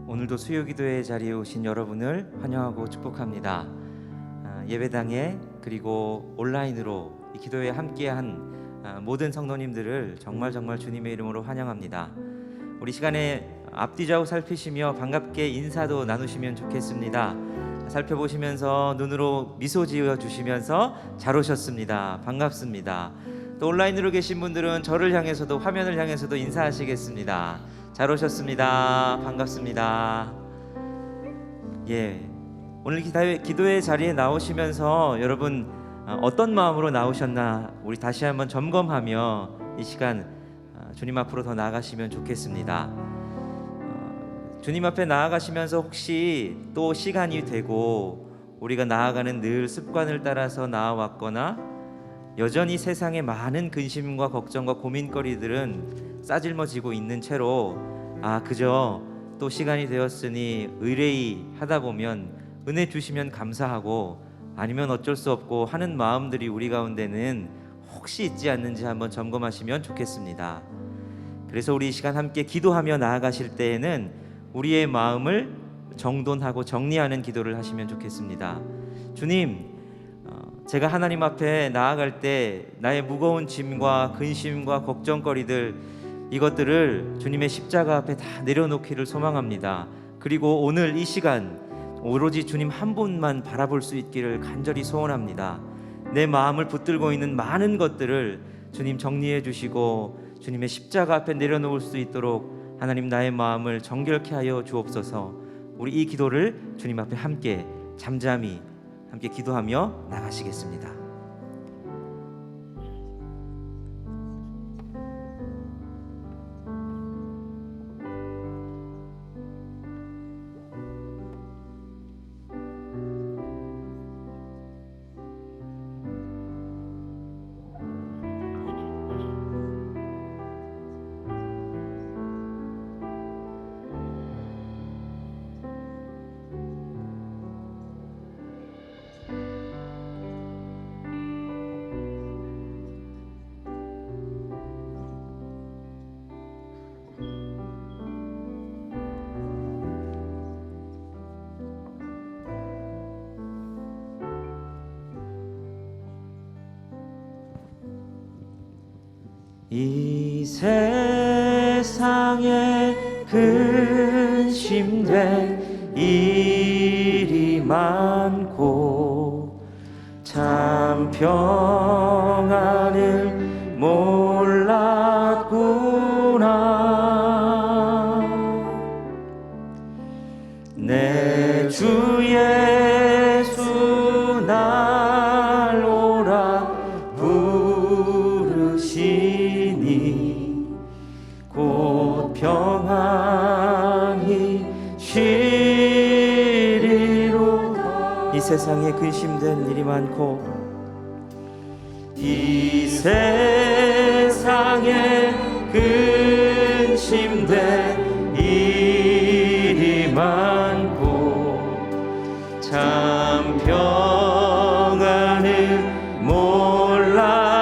오늘도 수요기도의 자리에 오신 여러분을 환영하고 축복합니다. 예배당에 그리고 온라인으로 이 기도에 함께한 모든 성도님들을 정말 주님의 이름으로 환영합니다. 우리 시간에 앞뒤좌우 살피시며 반갑게 인사도 나누시면 좋겠습니다. 살펴보시면서 눈으로 미소 지어 주시면서 잘 오셨습니다. 반갑습니다. 또 온라인으로 계신 분들은 저를 향해서도 화면을 향해서도 인사하시겠습니다. 잘 오셨습니다. 반갑습니다. 오늘 기도의 자리에 나오시면서 여러분 어떤 마음으로 나오셨나 우리 다시 한번 점검하며 이 시간 주님 앞으로 더 나아가시면 좋겠습니다. 주님 앞에 나아가시면서 혹시 또 시간이 되고 우리가 나아가는 늘 습관을 따라서 나아왔거나 여전히 세상에 많은 근심과 걱정과 고민거리들은 싸질머지고 있는 채로 그저 또 시간이 되었으니 의뢰이 하다 보면 은혜 주시면 감사하고 아니면 어쩔 수 없고 하는 마음들이 우리 가운데는 혹시 있지 않는지 한번 점검하시면 좋겠습니다. 그래서 우리 이 시간 함께 기도하며 나아가실 때에는 우리의 마음을 정돈하고 정리하는 기도를 하시면 좋겠습니다. 주님, 제가 하나님 앞에 나아갈 때 나의 무거운 짐과 근심과 걱정거리들 이것들을 주님의 십자가 앞에 다 내려놓기를 소망합니다. 그리고 오늘 이 시간 오로지 주님 한 분만 바라볼 수 있기를 간절히 소원합니다. 내 마음을 붙들고 있는 많은 것들을 주님 정리해 주시고 주님의 십자가 앞에 내려놓을 수 있도록 하나님 나의 마음을 정결케 하여 주옵소서. 우리 이 기도를 주님 앞에 함께 잠잠히 함께 기도하며 나가시겠습니다. 이 세상에 근심된 일이 많고 참 평안을 몰랐구나. 내 주 예수 날 오라 부르시니 곧 평안히 쉬리로다. 이 세상에 근심된 일이 많고 이 세상에 근심된 일이 많고 참 평안을 몰랐구나.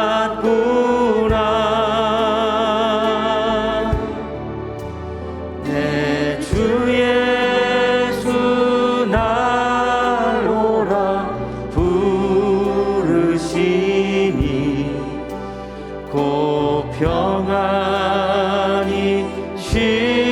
내 주 예수 날 오라 부르시니 곧 평안히 쉬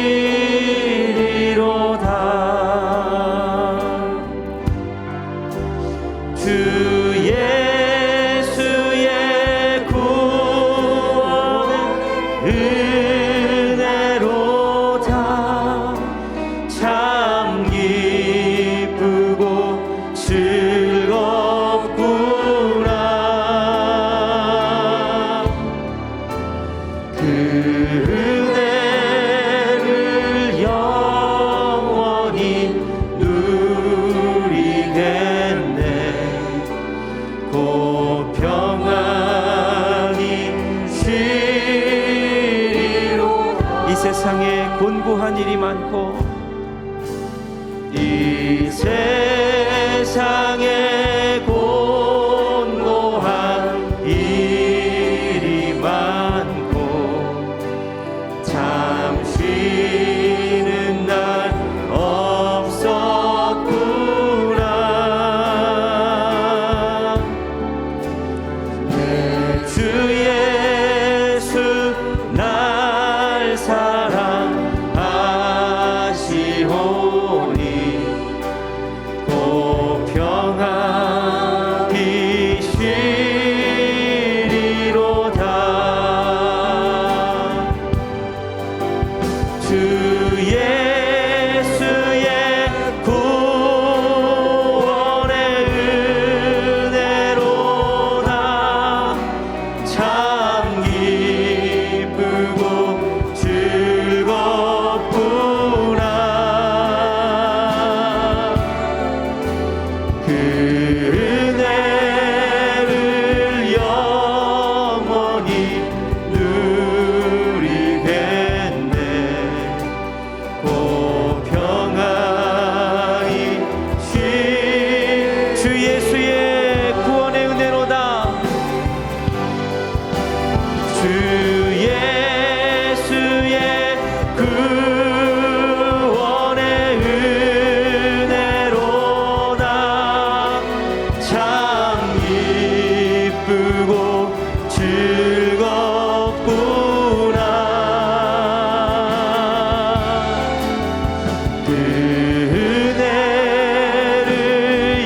은혜를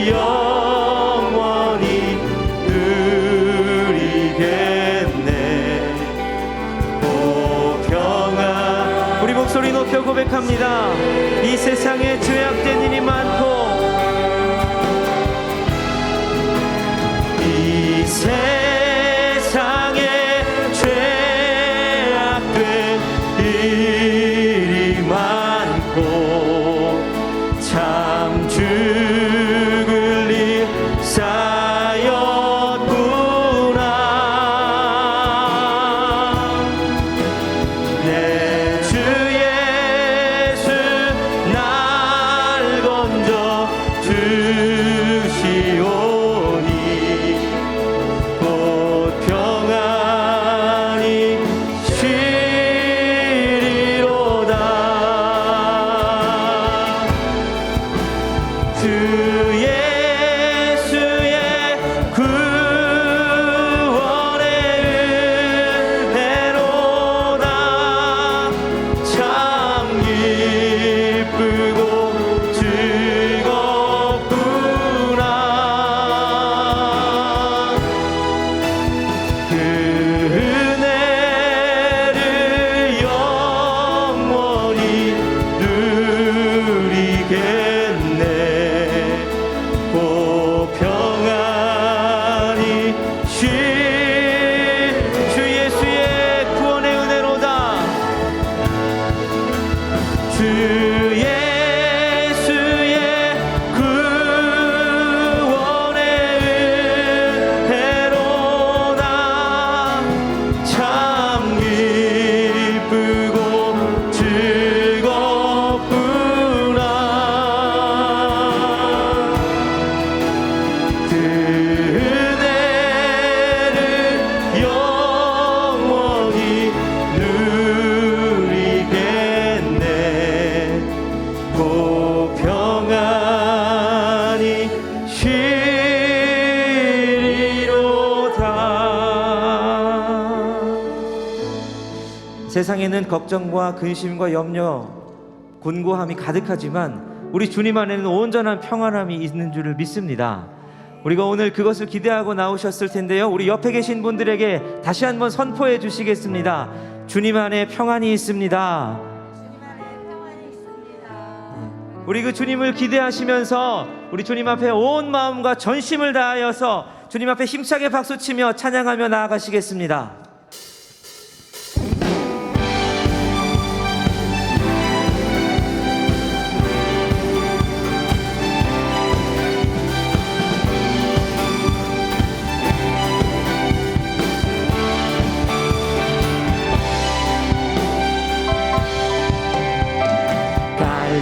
영원히 누리겠네. 오 평안. 우리 목소리 높여 고백합니다. 이 세상에 죄악된 일이 많고 이 세상에 죄악된 일이 많고 참 죽을 일 쌓였구나. 내 주 예수 날 건져 주시오니 곧 평안히 쉬리로다. 주 예수의 구원의 은혜로다. 참 기쁘고 즐겁구나. 그 은혜를 영원히 누리겠네. 고 평안히 주 예수의 구원의 은혜로다. 주 예수의 구원의 은혜로다. 참 기쁘고 즐겁구나. 그 은혜를 영원히 누리겠네. 고 평안히 쉬리로다. 세상에는 걱정과 근심과 염려, 곤고함이 가득하지만 우리 주님 안에는 온전한 평안함이 있는 줄을 믿습니다. 우리가 오늘 그것을 기대하고 나오셨을 텐데요, 우리 옆에 계신 분들에게 다시 한번 선포해 주시겠습니다. 주님 안에 평안이 있습니다. 우리 그 주님을 기대하시면서 우리 주님 앞에 온 마음과 전심을 다하여서 주님 앞에 힘차게 박수치며 찬양하며 나아가시겠습니다.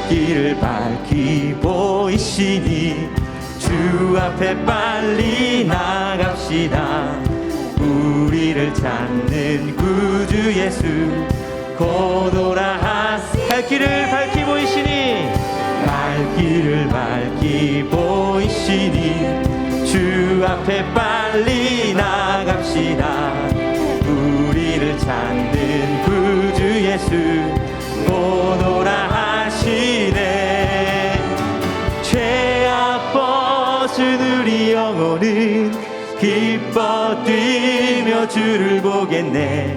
길을 밝히 보이시니 주 앞에 빨리 나갑시다. 우리를 찾는 구주 예수 곧 오라 하시. 갈 길을 밝히 보이시니, 갈 길을 밝히 보이시니 주 앞에 빨리 나갑시다. 우리를 찾는 구주 예수 곧 오라 하시네. 죄악 벗은 우리 영혼은 기뻐 뛰며 주를 보겠네.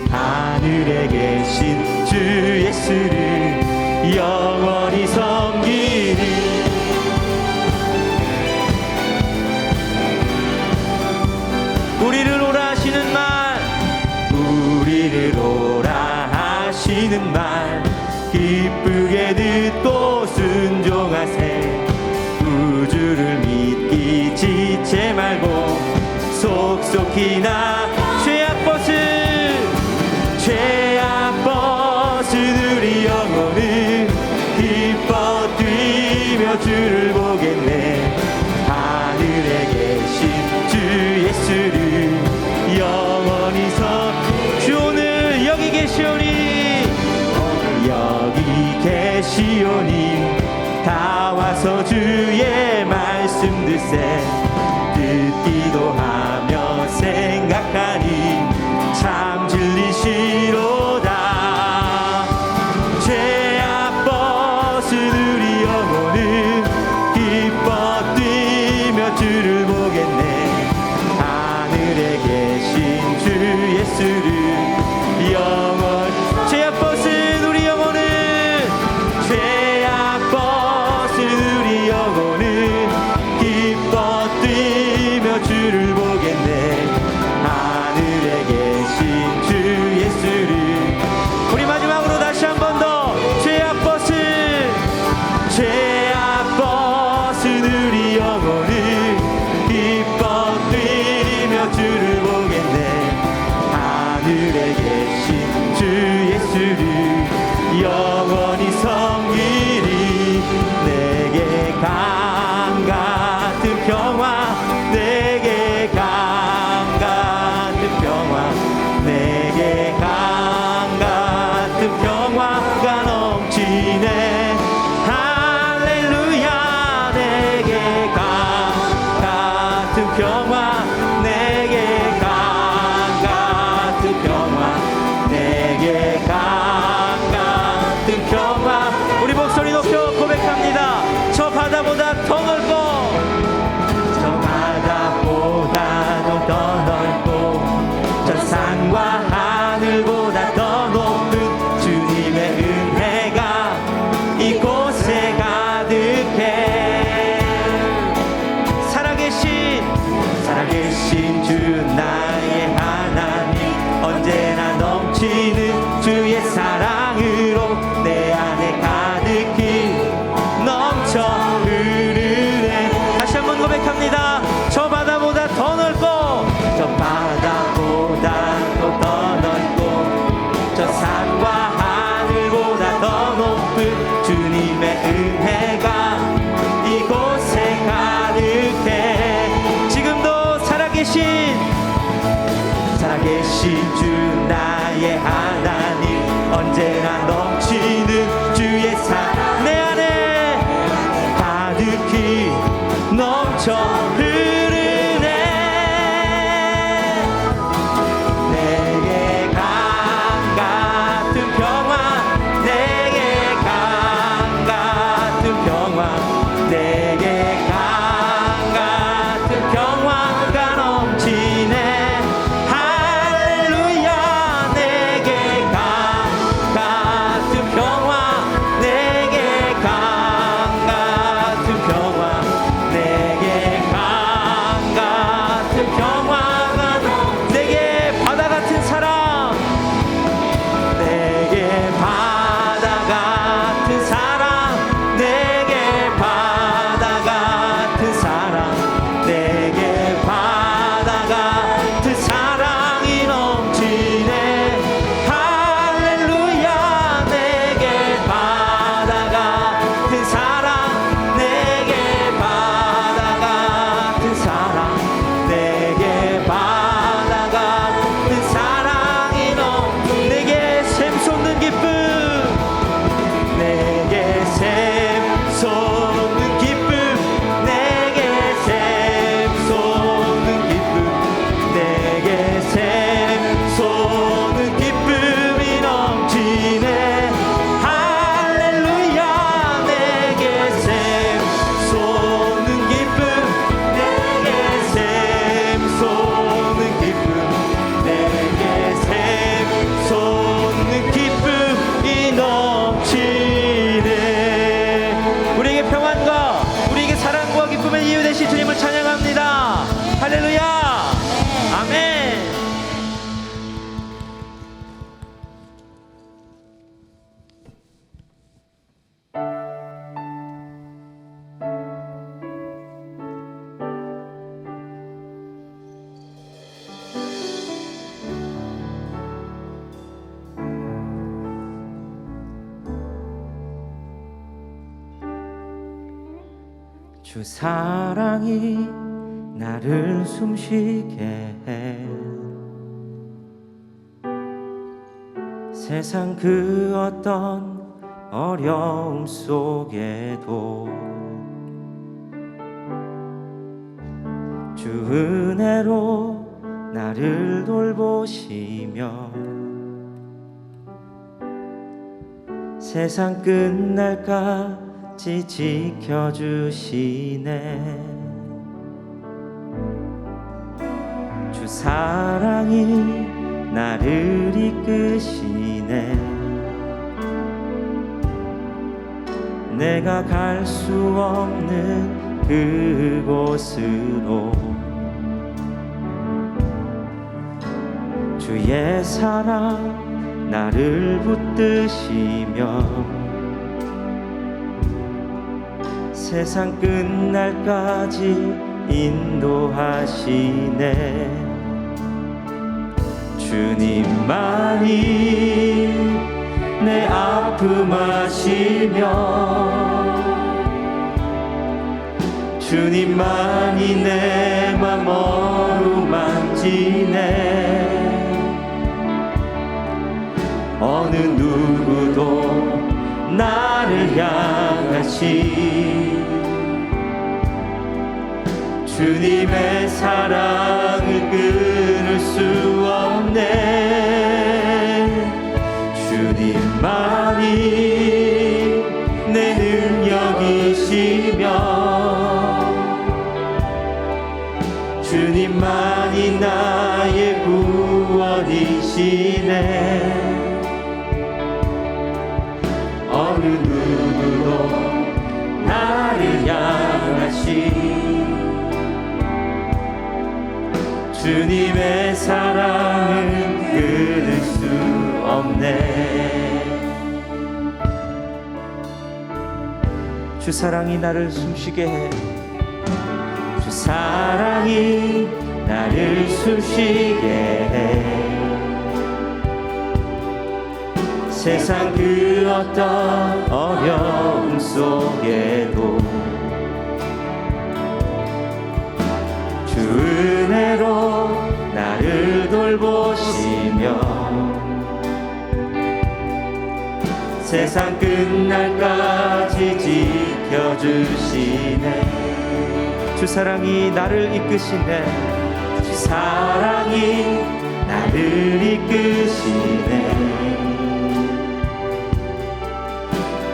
하늘에 계신 주 예수를 영원히 섬기리. 우리를 오라 하시는 말, 우리를 오라 하시는 말 기쁘게 듣고 순종하세. 구주를 믿기 지체 말고 속속히 나 죄악 벗은 우리 영혼은 기뻐 뛰며 주를 보겠네. 하늘에 계신 주 예수를 영원히 주 오늘 여기 계시오니, 오늘 여기 계시오니 다 와서 주의 말씀 듣세. 듣기도 하며 생각하니 참 진리시로다. 죄악 벗은 우리 영혼은 기뻐 뛰며 주를 보겠네. 하늘에 계신 주 예수를 영원 죄악 벗은 우리 영혼은 죄악 벗은 우리 영혼은 기뻐 뛰며 주를 보겠네. 하늘에 계신 주 예수를. 우리 마지막으로 다시 한 번 더 죄악 벗은 우리 영혼을 기뻐 뛰며 주를 보겠네. 하늘에 계신 주 예수를 영원히 섬기리. 내게 강 같은 평화, 내게 강 같은 평화, 내게 강 같은 평화가 넘치네. 할렐루야. 내게 강 같은 평화, 내게 강 같은 평화, 내게 강 같은 평화. 우리 목소리 높여 고백합니다. 저 바다보다 더 넓고, 저 바다보다도 더 넓고, 저 산과 하늘보다 더 높은 주님의 은혜가 이곳에 가득해. 살아계신 주 나의 하나님, 언제나 넘치는 주의 사랑으로 내 안에 가득히 넘쳐 흐르네. 다시 한번 고백합니다. 저 바다보다 더 넓고, 저 바다보다 또 더 넓고, 저 산과 하늘보다 더 높은 주님의 은혜가 이곳에 가득해. 지금도 살아계신 주 나의 하나님, 언제나 넘치는 주의 사랑 내 안에 가득히 넘쳐 흐르네. 내게 강 같은 평화, 내게 강 같은 평화, 내게 강 같은 평화가 넘치네. 할렐루야. 내게 강 같은 평화, 내게 강 같은 평화, 내게 강 같은 평화가 내게 바다 같은 사랑, 내게 바다 같은 사랑, 내게 바다 같은 사랑, 내게 바다 같은 사랑이 넘치네. 할렐루야. 내게 바다 같은 사랑, 내게 바다 같은 사랑, 내게 바다 같은 사랑이 내게 샘솟는 기쁨, 내게 샘솟는 기쁨, 내게 샘솟는 기쁨, 내게 샘솟는 기쁨이 넘치네. 할렐루야. 내게 샘솟는 기쁨, 내게 샘솟는 기쁨, 내게 샘솟는 기쁨이 넘치네. 우리에게 평안과 우리에게 사랑과 기쁨의 이유 되신 주님을 찬양합니다. 할렐루야. 아멘. 주 사랑이 나를 숨쉬게 해. 세상 그 어떤 어려움 속에도 주 은혜로 나를 돌보시며 세상 끝날까 끝날까지 지켜주시네. 주 사랑이 나를 이끄시네. 내가 갈 수 없는 그곳으로 주의 사랑 나를 붙드시며 세상 끝날까지 인도하시네. 주님만이 내 아픔 아시며 주님만이 내 맘 어루만지네. 어느 누구도 나를 향하시 주님의 사랑을 끊을 수 없네. 주님만이 내 능력이시며 주님만이 나의 구원이시네. 어느 누구도 나를 향하시 주님의 사랑은 끊을 수 없네. 주 사랑이 나를 숨쉬게 해. 주 사랑이 나를 숨쉬게 해. 세상 그 어떤 어려움 속에도 주 은혜로 나를 돌보시며 세상 끝날까지 지켜주시네. 주 사랑이 나를 이끄시네. 주 사랑이 나를 이끄시네.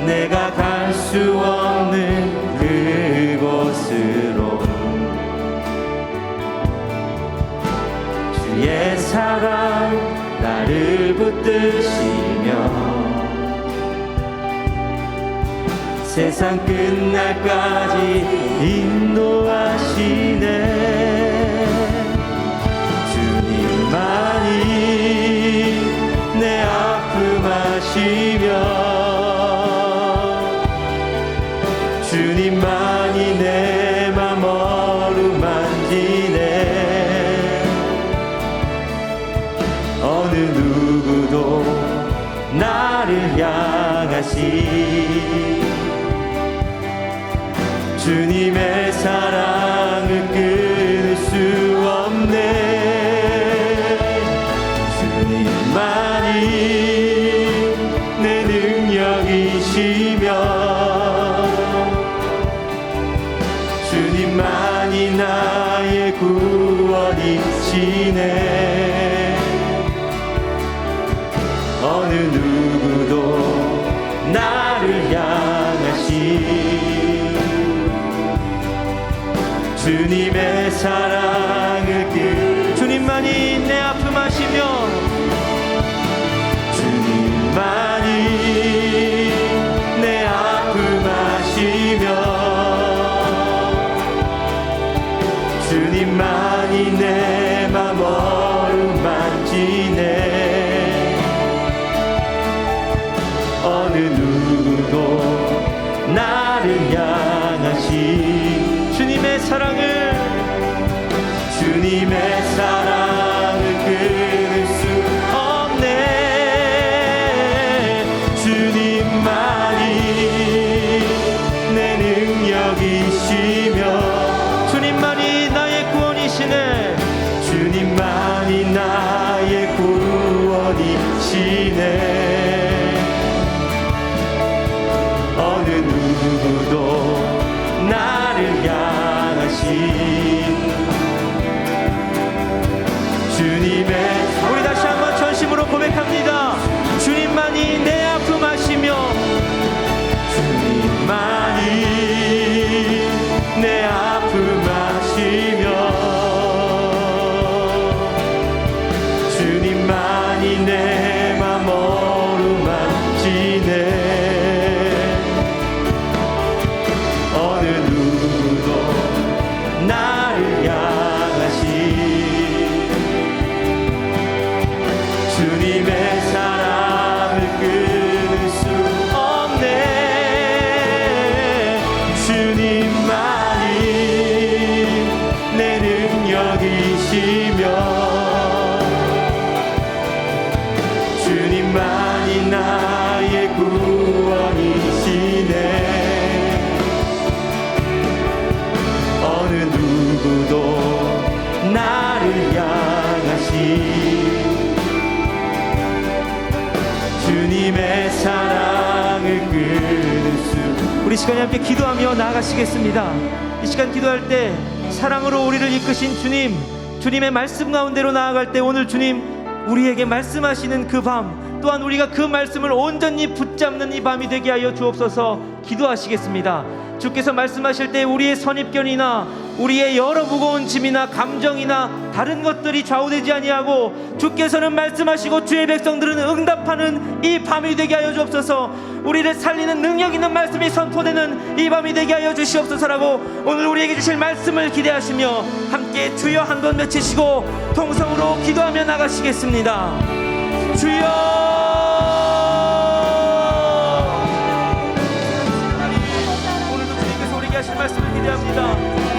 내가 갈 수 없는 그곳으로 주의 사랑 나를 붙드시며 세상 끝날까지 인도하시네. 주님만이 내 아픔 아시며 주님만이 내 맘 어루만지네. 어느 누구도 나를 향하시 주님의 사랑을 끊을 수 없네. 주님만이 내 능력이시며 주님만이 나의 구원이시네. 어느 누구도 나를 향하시 주님의 사랑을 주님만이 내 아픔 아시며 주님만이 내 아픔 아시며 주님만이 내 맘 어루만지네. 어느 누구도 나를 향하시 주님의 사랑을 끊을 수 없네. 주님만이 내 능력이시며 주님만이 나의 구원이시네. 주님만이 나의 구원이시네. 어느 누구도 나를 향하시 주님의 우리 다시 한번 전심으로 고백합니다. 주님만이 내 아픔 아시며 주님만이 주님만이 내 능력이시며 주님만이 나의 구원이시네. 어느 누구도 나를 향하신 주님의 사랑을 끊을 수. 우리 시간에 함께 기도하며 나아가시겠습니다. 이 시간 기도할 때 사랑으로 우리를 이끄신 주님, 주님의 말씀 가운데로 나아갈 때 오늘 주님 우리에게 말씀하시는 그 밤, 또한 우리가 그 말씀을 온전히 붙잡는 이 밤이 되게 하여 주옵소서. 기도하시겠습니다. 주께서 말씀하실 때 우리의 선입견이나 우리의 여러 무거운 짐이나 감정이나 다른 것들이 좌우되지 아니하고 주께서는 말씀하시고 주의 백성들은 응답하는 이 밤이 되게 하여 주옵소서. 우리를 살리는 능력 있는 말씀이 선포되는 이 밤이 되게 하여 주시옵소서라고 오늘 우리에게 주실 말씀을 기대하시며 함께 주여 한번 외치시고 통성으로 기도하며 나가시겠습니다. 주여, 하실 말씀을 기대합니다.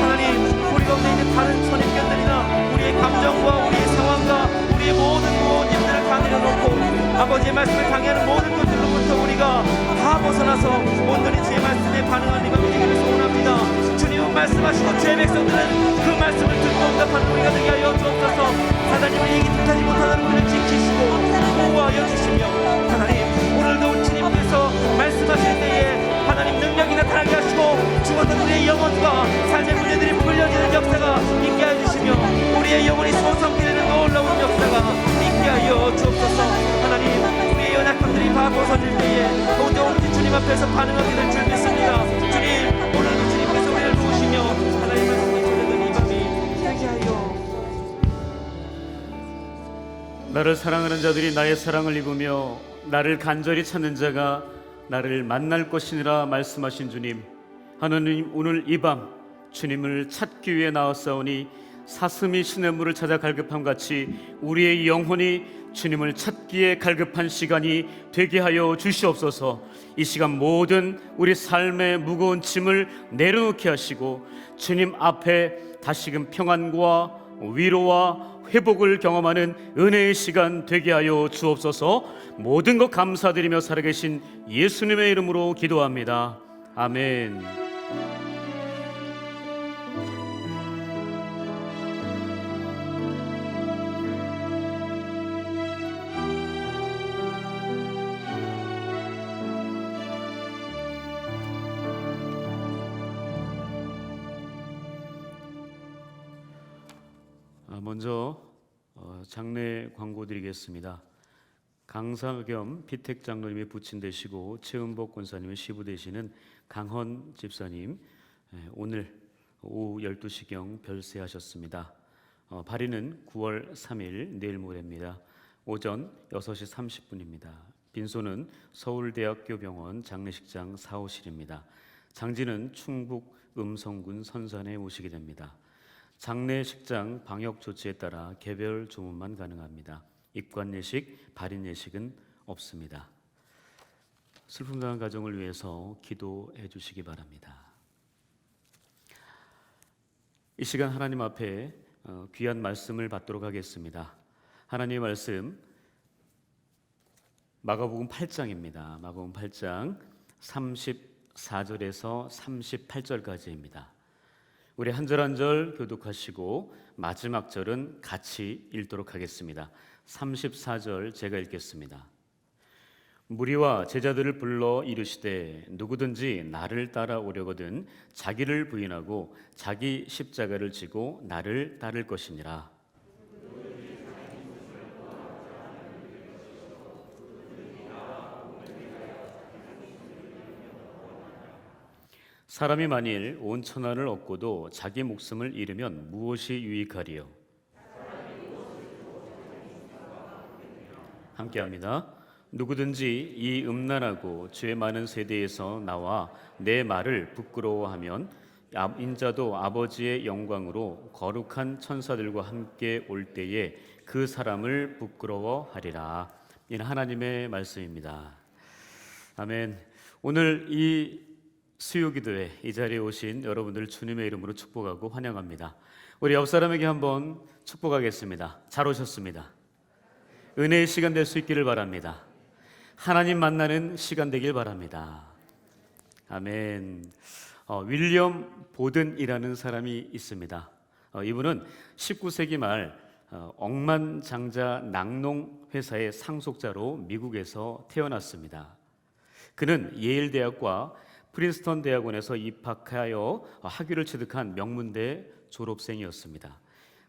하나님, 우리 가운데 있는 다른 선입견들이나 우리의 감정과 우리의 상황과 우리의 모든 일들을 다 내려놓고 아버지의 말씀을 강의하는 모든 것들로부터 우리가 다 벗어나서 온전히 주의 말씀에 반응하는 이가 되기를 소원합니다. 주님은 말씀하시고 주의 백성들은 그 말씀을 듣고 응답하는 우리가 되게 하여 주옵소서. 사단이 우리에게 뜻하지 못하는 우리를 지키시고 보호하여 주시며 하나님, 오늘도 주님께서 말씀하실 때에 하나님 능력이 나타나게 하시고 죽었던 우리의 영혼과 삶의 문제들이 풀려지는 역사가 있게 해주시며 우리의 영혼이 소성케 되는 놀라운 역사가 있게 하여 주옵소서. 하나님, 우리의 연약함들이 다 벗어질 때에 오직 주님 앞에서 반응하게 될 줄 믿습니다. 주님, 오늘도 주님께서 우리를 도우시며 하나님의 말씀을 전하는 이 밤이 되게 하여. 나를 사랑하는 자들이 나의 사랑을 입으며 나를 간절히 찾는 자가 나를 만날 것이니라 말씀하신 주님, 하나님, 오늘 이 밤 주님을 찾기 위해 나왔사오니 사슴이 시냇물을 찾아 갈급함 같이 우리의 영혼이 주님을 찾기에 갈급한 시간이 되게 하여 주시옵소서. 이 시간 모든 우리 삶의 무거운 짐을 내려놓게 하시고 주님 앞에 다시금 평안과 위로와 회복을 경험하는 은혜의 시간 되게 하여 주옵소서. 모든 것 감사드리며 살아계신 예수님의 이름으로 기도합니다. 아멘. 먼저 장례 광고 드리겠습니다. 강사 겸 피택 장로님의 부친 되시고 최은복 권사님의 시부 되시는 강헌 집사님, 오늘 오후 12시경 별세하셨습니다. 발인은 9월 3일 내일 모레입니다. 오전 6시 30분입니다. 빈소는 서울대학교 병원 장례식장 4호실입니다. 장지는 충북 음성군 선산에 오시게 됩니다. 장례식장 방역 조치에 따라 개별 조문만 가능합니다. 입관 예식, 발인 예식은 없습니다. 슬픔 당한 가정을 위해서 기도해 주시기 바랍니다. 이 시간 하나님 앞에 귀한 말씀을 받도록 하겠습니다. 하나님의 말씀 마가복음 8장입니다. 마가복음 8장 34절에서 38절까지입니다. 우리 한 절 한 절 교독하시고 마지막 절은 같이 읽도록 하겠습니다. 34절 제가 읽겠습니다. 무리와 제자들을 불러 이르시되 누구든지 나를 따라오려거든 자기를 부인하고 자기 십자가를 지고 나를 따를 것이니라. 사람이 만일 온 천하를 얻고도 자기 목숨을 잃으면 무엇이 유익하리요? 함께합니다. 누구든지 이 음란하고 죄 많은 세대에서 나와 내 말을 부끄러워하면 인자도 아버지의 영광으로 거룩한 천사들과 함께 올 때에 그 사람을 부끄러워하리라. 이는 하나님의 말씀입니다. 아멘. 오늘 이 수요기도회 이 자리에 오신 여러분들 주님의 이름으로 축복하고 환영합니다. 우리 옆 사람에게 한번 축복하겠습니다. 잘 오셨습니다. 은혜의 시간 될 수 있기를 바랍니다. 하나님 만나는 시간 되길 바랍니다. 아멘. 윌리엄 보든이라는 사람이 있습니다. 이분은 19세기 말 억만장자 낙농 회사의 상속자로 미국에서 태어났습니다. 그는 예일 대학과 프린스턴 대학원에서 입학하여 학위를 취득한 명문대 졸업생이었습니다.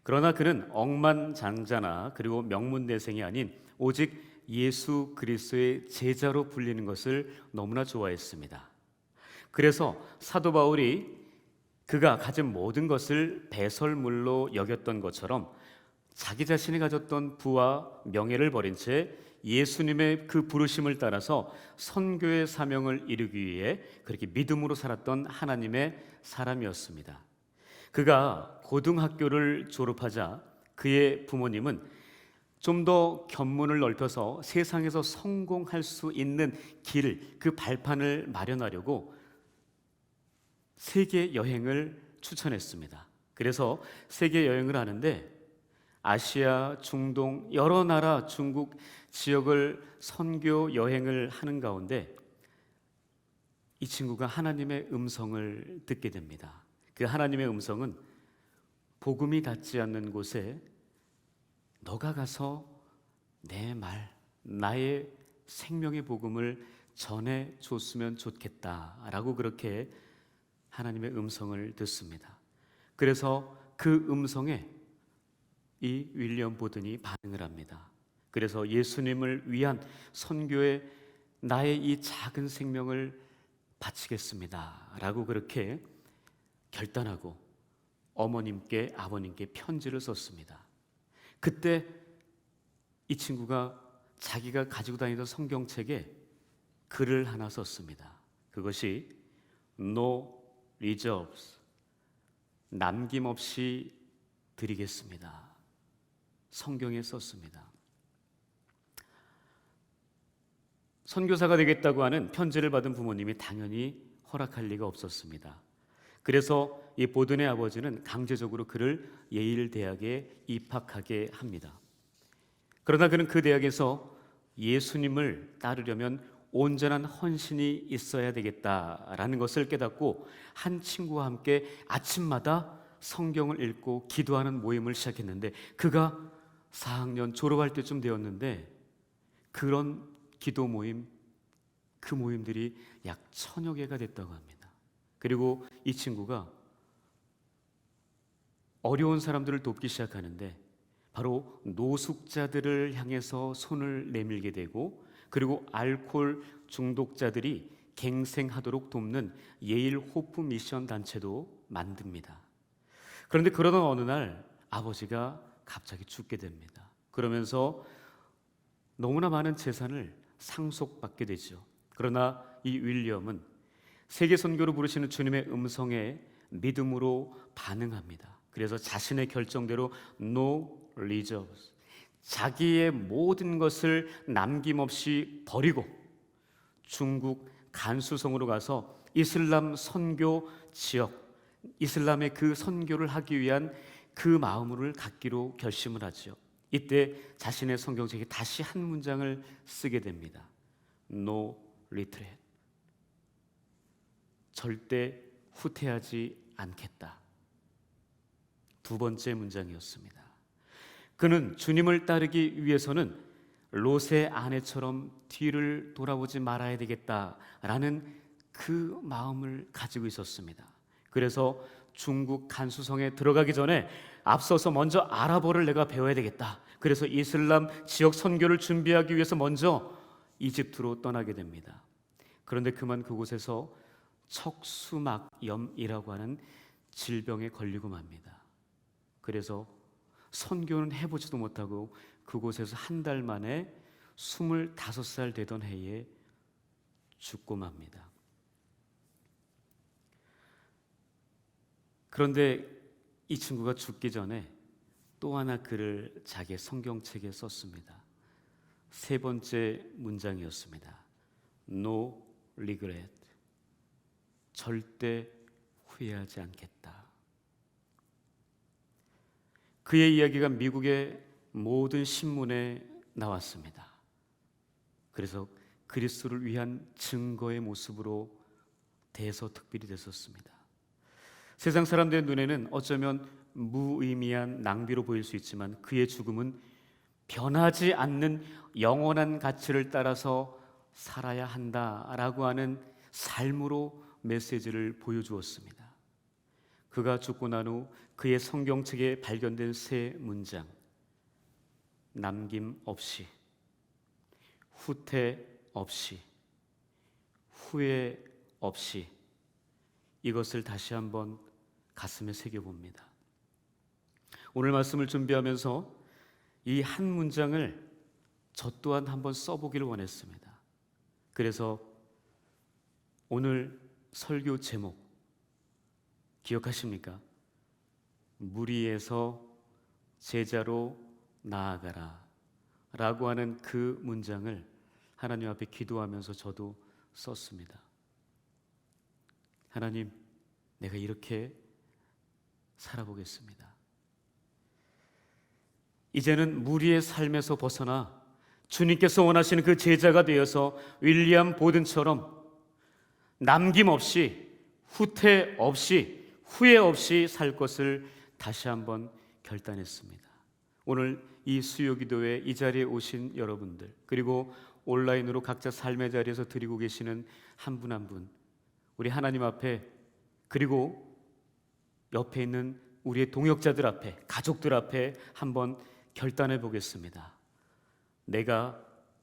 그러나 그는 억만장자나 그리고 명문대생이 아닌 오직 예수 그리스도의 제자로 불리는 것을 너무나 좋아했습니다. 그래서 사도 바울이 그가 가진 모든 것을 배설물로 여겼던 것처럼 자기 자신이 가졌던 부와 명예를 버린 채 예수님의 그 부르심을 따라서 선교의 사명을 이루기 위해 그렇게 믿음으로 살았던 하나님의 사람이었습니다. 그가 고등학교를 졸업하자 그의 부모님은 좀 더 견문을 넓혀서 세상에서 성공할 수 있는 길, 그 발판을 마련하려고 세계 여행을 추천했습니다. 그래서 세계 여행을 하는데 아시아, 중동 여러 나라, 중국 지역을 선교 여행을 하는 가운데 이 친구가 하나님의 음성을 듣게 됩니다. 그 하나님의 음성은 복음이 닿지 않는 곳에 너가 가서 내 말, 나의 생명의 복음을 전해 줬으면 좋겠다라고 그렇게 하나님의 음성을 듣습니다. 그래서 그 음성에 이 윌리엄 보든이 반응을 합니다. 그래서 예수님을 위한 선교에 나의 이 작은 생명을 바치겠습니다 라고 그렇게 결단하고 어머님께 아버님께 편지를 썼습니다. 그때 이 친구가 자기가 가지고 다니던 성경책에 글을 하나 썼습니다. 그것이 No reserves, 남김없이 드리겠습니다. 성경에 썼습니다. 선교사가 되겠다고 하는 편지를 받은 부모님이 당연히 허락할 리가 없었습니다. 그래서 이 보든의 아버지는 강제적으로 그를 예일 대학에 입학하게 합니다. 그러나 그는 그 대학에서 예수님을 따르려면 온전한 헌신이 있어야 되겠다라는 것을 깨닫고 한 친구와 함께 아침마다 성경을 읽고 기도하는 모임을 시작했는데 그가 4학년 졸업할 때쯤 되었는데 그런 기도 모임, 그 모임들이 약 1000여 개가 됐다고 합니다. 그리고 이 친구가 어려운 사람들을 돕기 시작하는데 바로 노숙자들을 향해서 손을 내밀게 되고 그리고 알코올 중독자들이 갱생하도록 돕는 예일 호프 미션 단체도 만듭니다. 그런데 그러던 어느 날 아버지가 갑자기 죽게 됩니다. 그러면서 너무나 많은 재산을 상속받게 되죠. 그러나 이 윌리엄은 세계 선교로 부르시는 주님의 음성에 믿음으로 반응합니다. 그래서 자신의 결정대로 No reserves, 자기의 모든 것을 남김없이 버리고 중국 간수성으로 가서 이슬람 선교 지역, 이슬람의 그 선교를 하기 위한 그 마음을 갖기로 결심을 하죠. 이때 자신의 성경책에 다시 한 문장을 쓰게 됩니다. No retreat, 절대 후퇴하지 않겠다. 두 번째 문장이었습니다. 그는 주님을 따르기 위해서는 롯의 아내처럼 뒤를 돌아보지 말아야 되겠다라는 그 마음을 가지고 있었습니다. 그래서 중국 간수성에 들어가기 전에 앞서서 먼저 아랍어를 내가 배워야 되겠다. 그래서 이슬람 지역 선교를 준비하기 위해서 먼저 이집트로 떠나게 됩니다. 그런데 그만 그곳에서 척수막염이라고 하는 질병에 걸리고 맙니다. 그래서 선교는 해보지도 못하고 그곳에서 한 달 만에 25살 되던 해에 죽고 맙니다. 그런데 이 친구가 죽기 전에 또 하나 글을 자기의 성경책에 썼습니다. 세 번째 문장이었습니다. No regret. 절대 후회하지 않겠다. 그의 이야기가 미국의 모든 신문에 나왔습니다. 그래서 그리스도를 위한 증거의 모습으로 대서특필이 됐었습니다. 세상 사람들의 눈에는 어쩌면 무의미한 낭비로 보일 수 있지만 그의 죽음은 변하지 않는 영원한 가치를 따라서 살아야 한다라고 하는 삶으로 메시지를 보여주었습니다. 그가 죽고 난 후 그의 성경책에 발견된 세 문장, 남김없이, 후퇴 없이, 후회 없이, 이것을 다시 한번 가슴에 새겨봅니다. 오늘 말씀을 준비하면서 이 한 문장을 저 또한 한번 써보기를 원했습니다. 그래서 오늘 설교 제목 기억하십니까? 무리에서 제자로 나아가라 라고 하는 그 문장을 하나님 앞에 기도하면서 저도 썼습니다. 하나님, 내가 이렇게 살아보겠습니다. 이제는 무리의 삶에서 벗어나 주님께서 원하시는 그 제자가 되어서 윌리엄 보든처럼 남김없이, 후퇴 없이, 후회 없이 살 것을 다시 한번 결단했습니다. 오늘 이 수요기도회 이 자리에 오신 여러분들, 그리고 온라인으로 각자 삶의 자리에서 드리고 계시는 한 분 한 분, 우리 하나님 앞에, 그리고 옆에 있는 우리의 동역자들 앞에, 가족들 앞에 한번 결단해 보겠습니다. 내가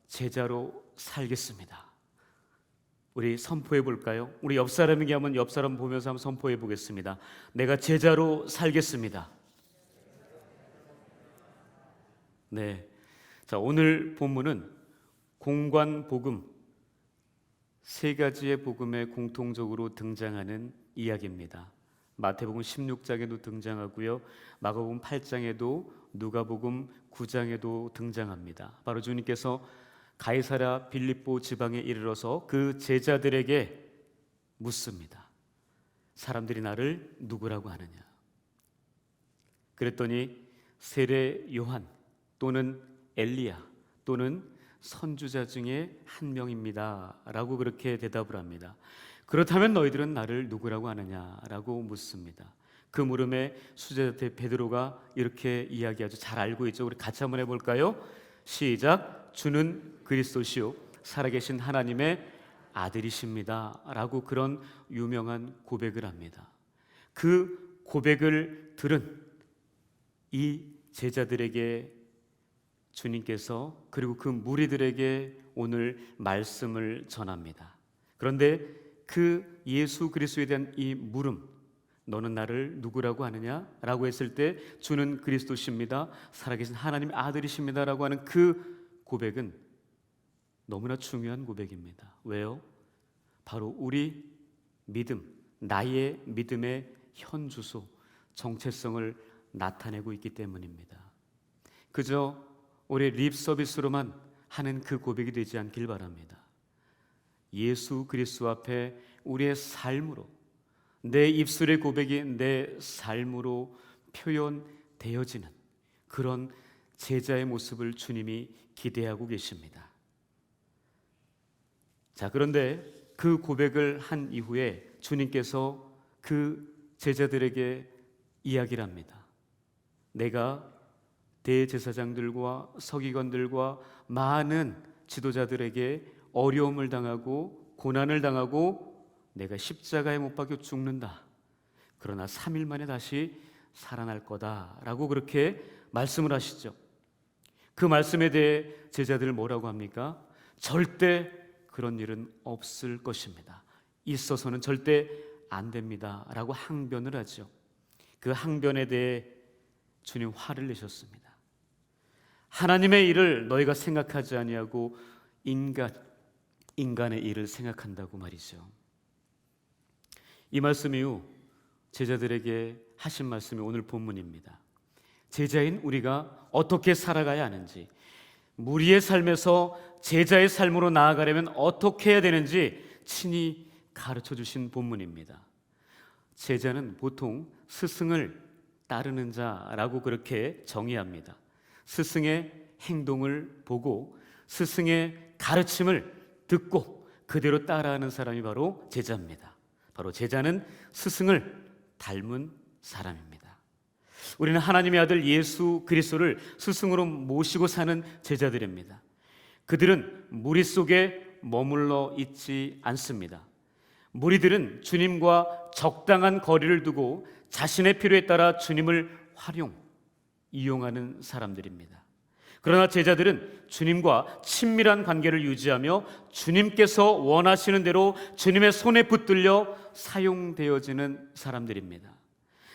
제자로 살겠습니다. 우리 선포해 볼까요? 우리 옆 사람에게 한번 옆 사람 보면서 한번 선포해 보겠습니다. 내가 제자로 살겠습니다. 네. 자, 오늘 본문은 공관복음, 세 가지의 복음에 공통적으로 등장하는 이야기입니다. 마태복음 16장에도 등장하고요, 마가복음 8장에도, 누가복음 9장에도 등장합니다. 바로 주님께서 가이사랴 빌립보 지방에 이르러서 그 제자들에게 묻습니다. 사람들이 나를 누구라고 하느냐? 그랬더니 세례 요한 또는 엘리야 또는 선주자 중에 한 명입니다 라고 그렇게 대답을 합니다. 그렇다면 너희들은 나를 누구라고 하느냐라고 묻습니다. 그 물음에 수제자 베드로가 이렇게 이야기하죠. 잘 알고 있죠. 우리 같이 한번 해볼까요? 시작. 주는 그리스도시요 살아계신 하나님의 아들이십니다 라고 그런 유명한 고백을 합니다. 그 고백을 들은 이 제자들에게 주님께서, 그리고 그 무리들에게 오늘 말씀을 전합니다. 그런데 그 예수 그리스도에 대한 이 물음, 너는 나를 누구라고 하느냐? 라고 했을 때 주는 그리스도십니다, 살아계신 하나님의 아들이십니다 라고 하는 그 고백은 너무나 중요한 고백입니다. 왜요? 바로 우리 믿음, 나의 믿음의 현주소, 정체성을 나타내고 있기 때문입니다. 그저 우리 립 서비스로만 하는 그 고백이 되지 않길 바랍니다. 예수 그리스도 앞에 우리의 삶으로, 내 입술의 고백이 내 삶으로 표현되어지는 그런 제자의 모습을 주님이 기대하고 계십니다. 자, 그런데 그 고백을 한 이후에 주님께서 그 제자들에게 이야기를 합니다. 내가 대제사장들과 서기관들과 많은 지도자들에게 어려움을 당하고 고난을 당하고 내가 십자가에 못 박혀 죽는다. 그러나 3일 만에 다시 살아날 거다라고 그렇게 말씀을 하시죠. 그 말씀에 대해 제자들 뭐라고 합니까? 절대 그런 일은 없을 것입니다. 있어서는 절대 안 됩니다 라고 항변을 하죠. 그 항변에 대해 주님 화를 내셨습니다. 하나님의 일을 너희가 생각하지 아니하고 인간의 일을 생각한다고 말이죠. 이 말씀 이후 제자들에게 하신 말씀이 오늘 본문입니다. 제자인 우리가 어떻게 살아가야 하는지, 무리의 삶에서 제자의 삶으로 나아가려면 어떻게 해야 되는지 친히 가르쳐 주신 본문입니다. 제자는 보통 스승을 따르는 자라고 그렇게 정의합니다. 스승의 행동을 보고 스승의 가르침을 듣고 그대로 따라하는 사람이 바로 제자입니다. 바로 제자는 스승을 닮은 사람입니다. 우리는 하나님의 아들 예수 그리스도를 스승으로 모시고 사는 제자들입니다. 그들은 무리 속에 머물러 있지 않습니다. 무리들은 주님과 적당한 거리를 두고 자신의 필요에 따라 주님을 이용하는 사람들입니다. 그러나 제자들은 주님과 친밀한 관계를 유지하며 주님께서 원하시는 대로 주님의 손에 붙들려 사용되어지는 사람들입니다.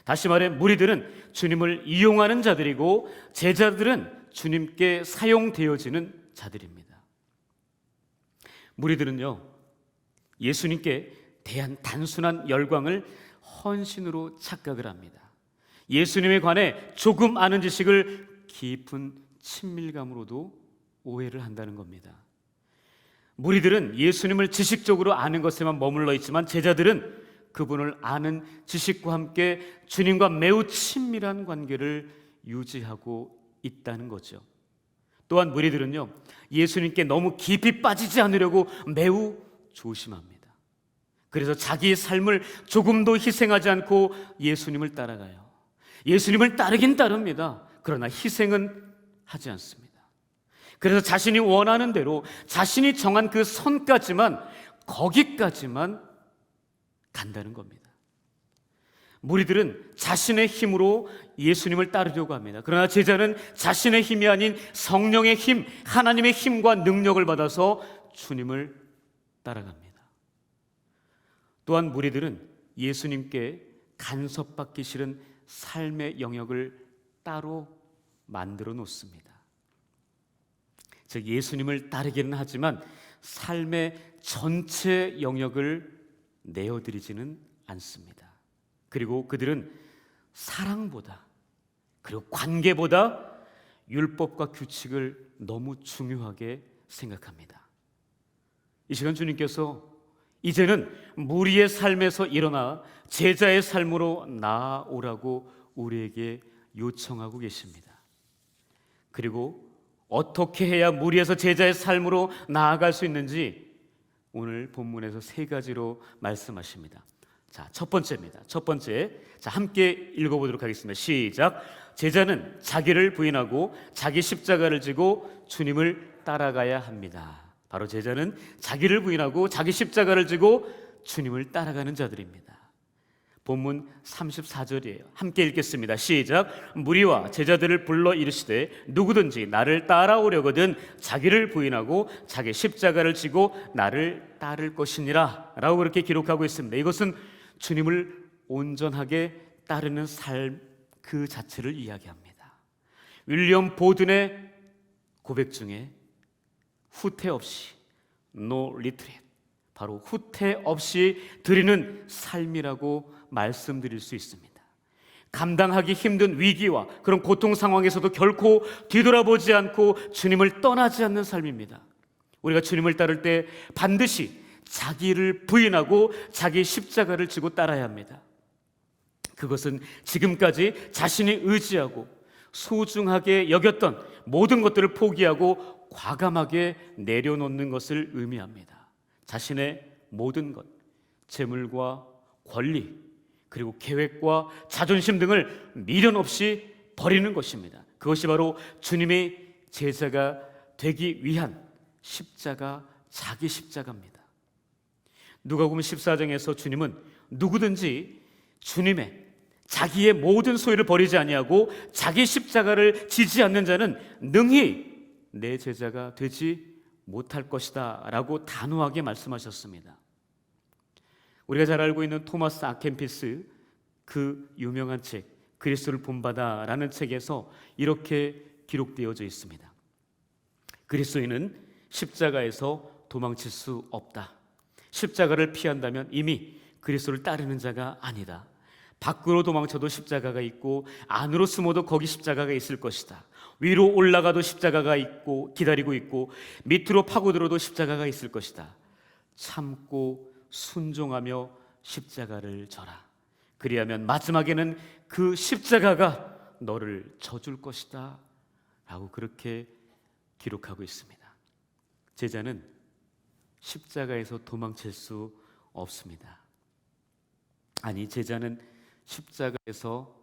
다시 말해 무리들은 주님을 이용하는 자들이고 제자들은 주님께 사용되어지는 자들입니다. 무리들은요, 예수님께 대한 단순한 열광을 헌신으로 착각을 합니다. 예수님에 관해 조금 아는 지식을 깊은 친밀감으로도 오해를 한다는 겁니다. 무리들은 예수님을 지식적으로 아는 것에만 머물러 있지만 제자들은 그분을 아는 지식과 함께 주님과 매우 친밀한 관계를 유지하고 있다는 거죠. 또한 무리들은요, 예수님께 너무 깊이 빠지지 않으려고 매우 조심합니다. 그래서 자기의 삶을 조금도 희생하지 않고 예수님을 따라가요. 예수님을 따르긴 따릅니다. 그러나 희생은 하지 않습니다. 그래서 자신이 원하는 대로 자신이 정한 그 선까지만, 거기까지만 간다는 겁니다. 무리들은 자신의 힘으로 예수님을 따르려고 합니다. 그러나 제자는 자신의 힘이 아닌 성령의 힘, 하나님의 힘과 능력을 받아서 주님을 따라갑니다. 또한 무리들은 예수님께 간섭받기 싫은 삶의 영역을 따로 만들어 놓습니다. 즉 예수님을 따르기는 하지만 삶의 전체 영역을 내어드리지는 않습니다. 그리고 그들은 사랑보다, 그리고 관계보다 율법과 규칙을 너무 중요하게 생각합니다. 이 시간 주님께서 이제는 무리의 삶에서 일어나 제자의 삶으로 나아오라고 우리에게 요청하고 계십니다. 그리고 어떻게 해야 무리에서 제자의 삶으로 나아갈 수 있는지 오늘 본문에서 세 가지로 말씀하십니다. 자, 첫 번째입니다. 첫 번째, 자, 함께 읽어보도록 하겠습니다. 시작. 제자는 자기를 부인하고 자기 십자가를 지고 주님을 따라가야 합니다. 바로 제자는 자기를 부인하고 자기 십자가를 지고 주님을 따라가는 자들입니다. 본문 34절이에요. 함께 읽겠습니다. 시작. 무리와 제자들을 불러 이르시되 누구든지 나를 따라오려거든 자기를 부인하고 자기 십자가를 지고 나를 따를 것이니라 라고 그렇게 기록하고 있습니다. 이것은 주님을 온전하게 따르는 삶 그 자체를 이야기합니다. 윌리엄 보든의 고백 중에 후퇴 없이 no retreat, 바로 후퇴 없이 드리는 삶이라고 말씀드릴 수 있습니다. 감당하기 힘든 위기와 그런 고통 상황에서도 결코 뒤돌아보지 않고 주님을 떠나지 않는 삶입니다. 우리가 주님을 따를 때 반드시 자기를 부인하고 자기 십자가를 지고 따라야 합니다. 그것은 지금까지 자신이 의지하고 소중하게 여겼던 모든 것들을 포기하고 과감하게 내려놓는 것을 의미합니다. 자신의 모든 것, 재물과 권리, 그리고 계획과 자존심 등을 미련 없이 버리는 것입니다. 그것이 바로 주님의 제자가 되기 위한 십자가, 자기 십자가입니다. 누가복음 14장에서 주님은 누구든지 주님의 자기의 모든 소유를 버리지 아니하고 자기 십자가를 지지 않는 자는 능히 내 제자가 되지 못할 것이다 라고 단호하게 말씀하셨습니다. 우리가 잘 알고 있는 토마스 아켄피스 그 유명한 책 그리스도를 본받아 라는 책에서 이렇게 기록되어져 있습니다. 그리스도인은 십자가에서 도망칠 수 없다. 십자가를 피한다면 이미 그리스도를 따르는 자가 아니다. 밖으로 도망쳐도 십자가가 있고 안으로 숨어도 거기 십자가가 있을 것이다. 위로 올라가도 십자가가 있고 기다리고 있고 밑으로 파고들어도 십자가가 있을 것이다. 참고 순종하며 십자가를 져라. 그리하면 마지막에는 그 십자가가 너를 져줄 것이다 라고 그렇게 기록하고 있습니다. 제자는 십자가에서 도망칠 수 없습니다. 아니, 제자는 십자가에서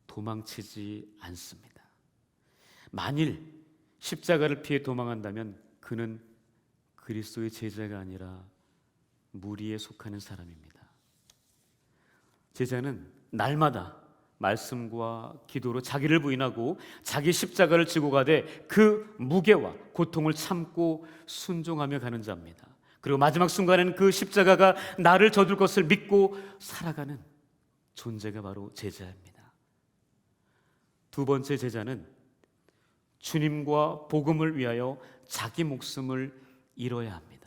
도망치지 않습니다. 만일 십자가를 피해 도망한다면 그는 그리스도의 제자가 아니라 무리에 속하는 사람입니다. 제자는 날마다 말씀과 기도로 자기를 부인하고 자기 십자가를 지고 가되 그 무게와 고통을 참고 순종하며 가는 자입니다. 그리고 마지막 순간에는 그 십자가가 나를 져줄 것을 믿고 살아가는 존재가 바로 제자입니다. 두 번째 제자는 주님과 복음을 위하여 자기 목숨을 잃어야 합니다.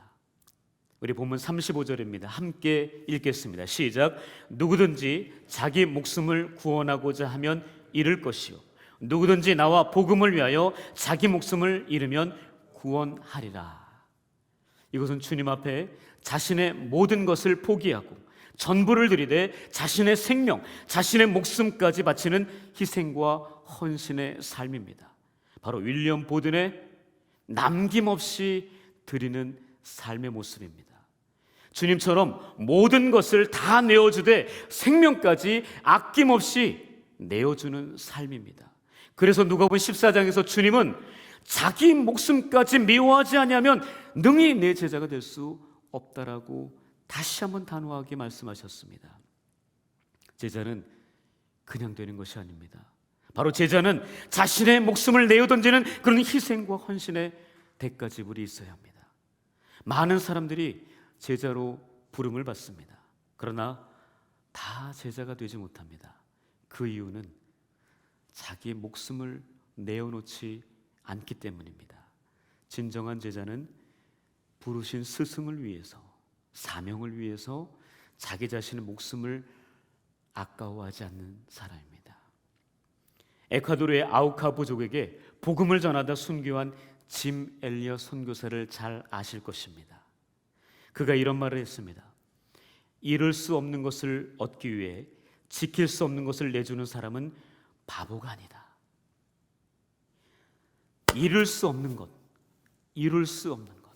우리 본문 35절입니다. 함께 읽겠습니다. 시작. 누구든지 자기 목숨을 구원하고자 하면 잃을 것이요 누구든지 나와 복음을 위하여 자기 목숨을 잃으면 구원하리라. 이것은 주님 앞에 자신의 모든 것을 포기하고 전부를 들이되 자신의 생명, 자신의 목숨까지 바치는 희생과 헌신의 삶입니다. 바로 윌리엄 보든의 남김없이 드리는 삶의 모습입니다. 주님처럼 모든 것을 다 내어주되 생명까지 아낌없이 내어주는 삶입니다. 그래서 누가복음 14장에서 주님은 자기 목숨까지 미워하지 아니하면 능히 내 제자가 될 수 없다라고 다시 한번 단호하게 말씀하셨습니다. 제자는 그냥 되는 것이 아닙니다. 바로 제자는 자신의 목숨을 내어 던지는 그런 희생과 헌신의 대가 지불이 있어야 합니다. 많은 사람들이 제자로 부름을 받습니다. 그러나 다 제자가 되지 못합니다. 그 이유는 자기 목숨을 내어놓지 않기 때문입니다. 진정한 제자는 부르신 스승을 위해서, 사명을 위해서 자기 자신의 목숨을 아까워하지 않는 사람입니다. 에콰도르의 아우카 부족에게 복음을 전하다 순교한 짐 엘리엇 선교사를 잘 아실 것입니다. 그가 이런 말을 했습니다. 잃을 수 없는 것을 얻기 위해 지킬 수 없는 것을 내주는 사람은 바보가 아니다. 잃을 수 없는 것, 이룰 수 없는 것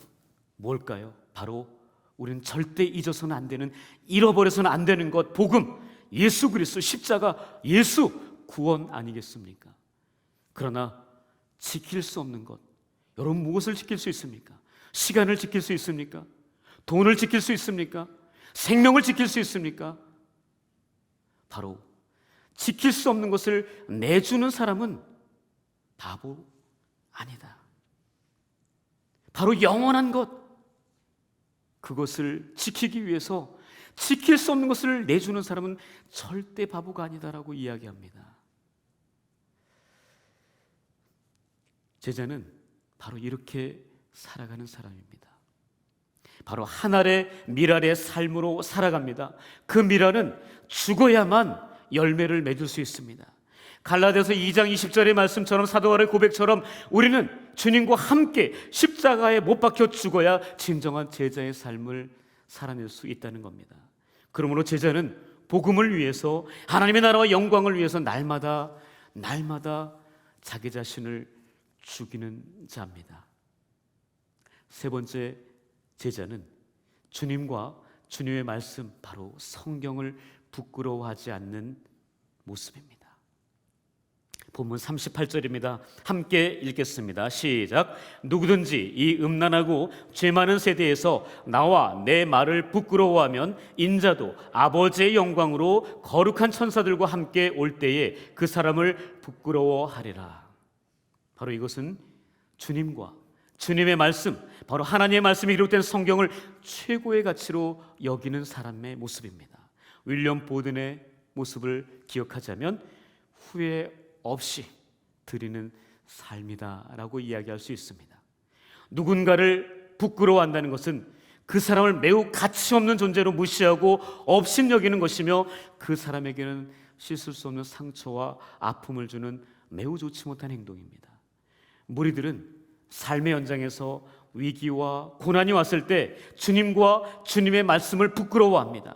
뭘까요? 바로 우리는 절대 잊어서는 안 되는, 잃어버려서는 안 되는 것, 복음, 예수 그리스도, 십자가, 예수, 구원 아니겠습니까? 그러나 지킬 수 없는 것, 여러분 무엇을 지킬 수 있습니까? 시간을 지킬 수 있습니까? 돈을 지킬 수 있습니까? 생명을 지킬 수 있습니까? 바로 지킬 수 없는 것을 내주는 사람은 바보 아니다. 바로 영원한 것, 그것을 지키기 위해서 지킬 수 없는 것을 내주는 사람은 절대 바보가 아니다라고 이야기합니다. 제자는 바로 이렇게 살아가는 사람입니다. 바로 한 알의 밀알의 삶으로 살아갑니다. 그 밀알은 죽어야만 열매를 맺을 수 있습니다. 갈라디아서 2장 20절의 말씀처럼, 사도 바울의 고백처럼 우리는 주님과 함께 십자가에 못 박혀 죽어야 진정한 제자의 삶을 살아낼 수 있다는 겁니다. 그러므로 제자는 복음을 위해서, 하나님의 나라와 영광을 위해서 날마다 자기 자신을 죽이는 자입니다. 세 번째 제자는 주님과 주님의 말씀, 바로 성경을 부끄러워하지 않는 모습입니다. 본문 38절입니다. 함께 읽겠습니다. 시작. 누구든지 이 음란하고 죄 많은 세대에서 나와 내 말을 부끄러워하면 인자도 아버지의 영광으로 거룩한 천사들과 함께 올 때에 그 사람을 부끄러워하리라. 바로 이것은 주님과 주님의 말씀, 바로 하나님의 말씀이 기록된 성경을 최고의 가치로 여기는 사람의 모습입니다. 윌리엄 보든의 모습을 기억하자면 후회 없이 드리는 삶이다라고 이야기할 수 있습니다. 누군가를 부끄러워한다는 것은 그 사람을 매우 가치 없는 존재로 무시하고 업신여기는 것이며 그 사람에게는 씻을 수 없는 상처와 아픔을 주는 매우 좋지 못한 행동입니다. 무리들은 삶의 연장에서 위기와 고난이 왔을 때 주님과 주님의 말씀을 부끄러워합니다.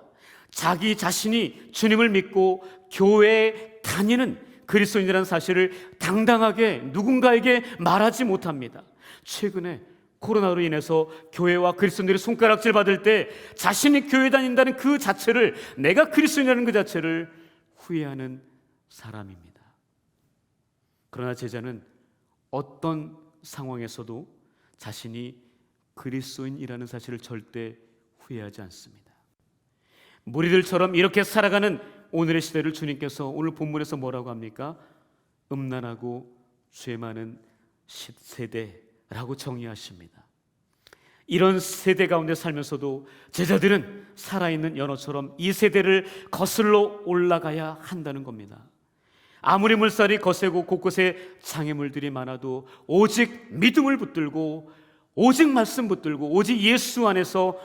자기 자신이 주님을 믿고 교회에 다니는 그리스도인이라는 사실을 당당하게 누군가에게 말하지 못합니다. 최근에 코로나로 인해서 교회와 그리스도인들이 손가락질 받을 때 자신이 교회 다닌다는 그 자체를, 내가 그리스도인이라는 그 자체를 후회하는 사람입니다. 그러나 제자는 어떤 상황에서도 자신이 그리스도인이라는 사실을 절대 후회하지 않습니다. 무리들처럼 이렇게 살아가는 오늘의 시대를 주님께서 오늘 본문에서 뭐라고 합니까? 음란하고 죄 많은 세대라고 정의하십니다. 이런 세대 가운데 살면서도 제자들은 살아있는 연어처럼 이 세대를 거슬러 올라가야 한다는 겁니다. 아무리 물살이 거세고 곳곳에 장애물들이 많아도 오직 믿음을 붙들고 오직 말씀 붙들고 오직 예수 안에서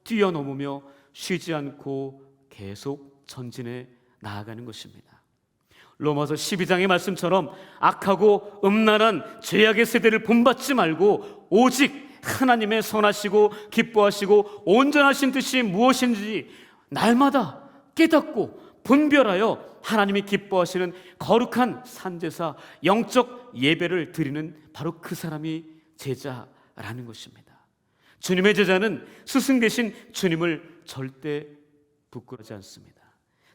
뛰어넘으며 쉬지 않고 계속 전진해 나아가는 것입니다. 로마서 12장의 말씀처럼 악하고 음란한 죄악의 세대를 본받지 말고 오직 하나님의 선하시고 기뻐하시고 온전하신 뜻이 무엇인지 날마다 깨닫고 분별하여 하나님이 기뻐하시는 거룩한 산제사, 영적 예배를 드리는 바로 그 사람이 제자라는 것입니다. 주님의 제자는 스승 되신 주님을 절대 부끄러워하지 않습니다.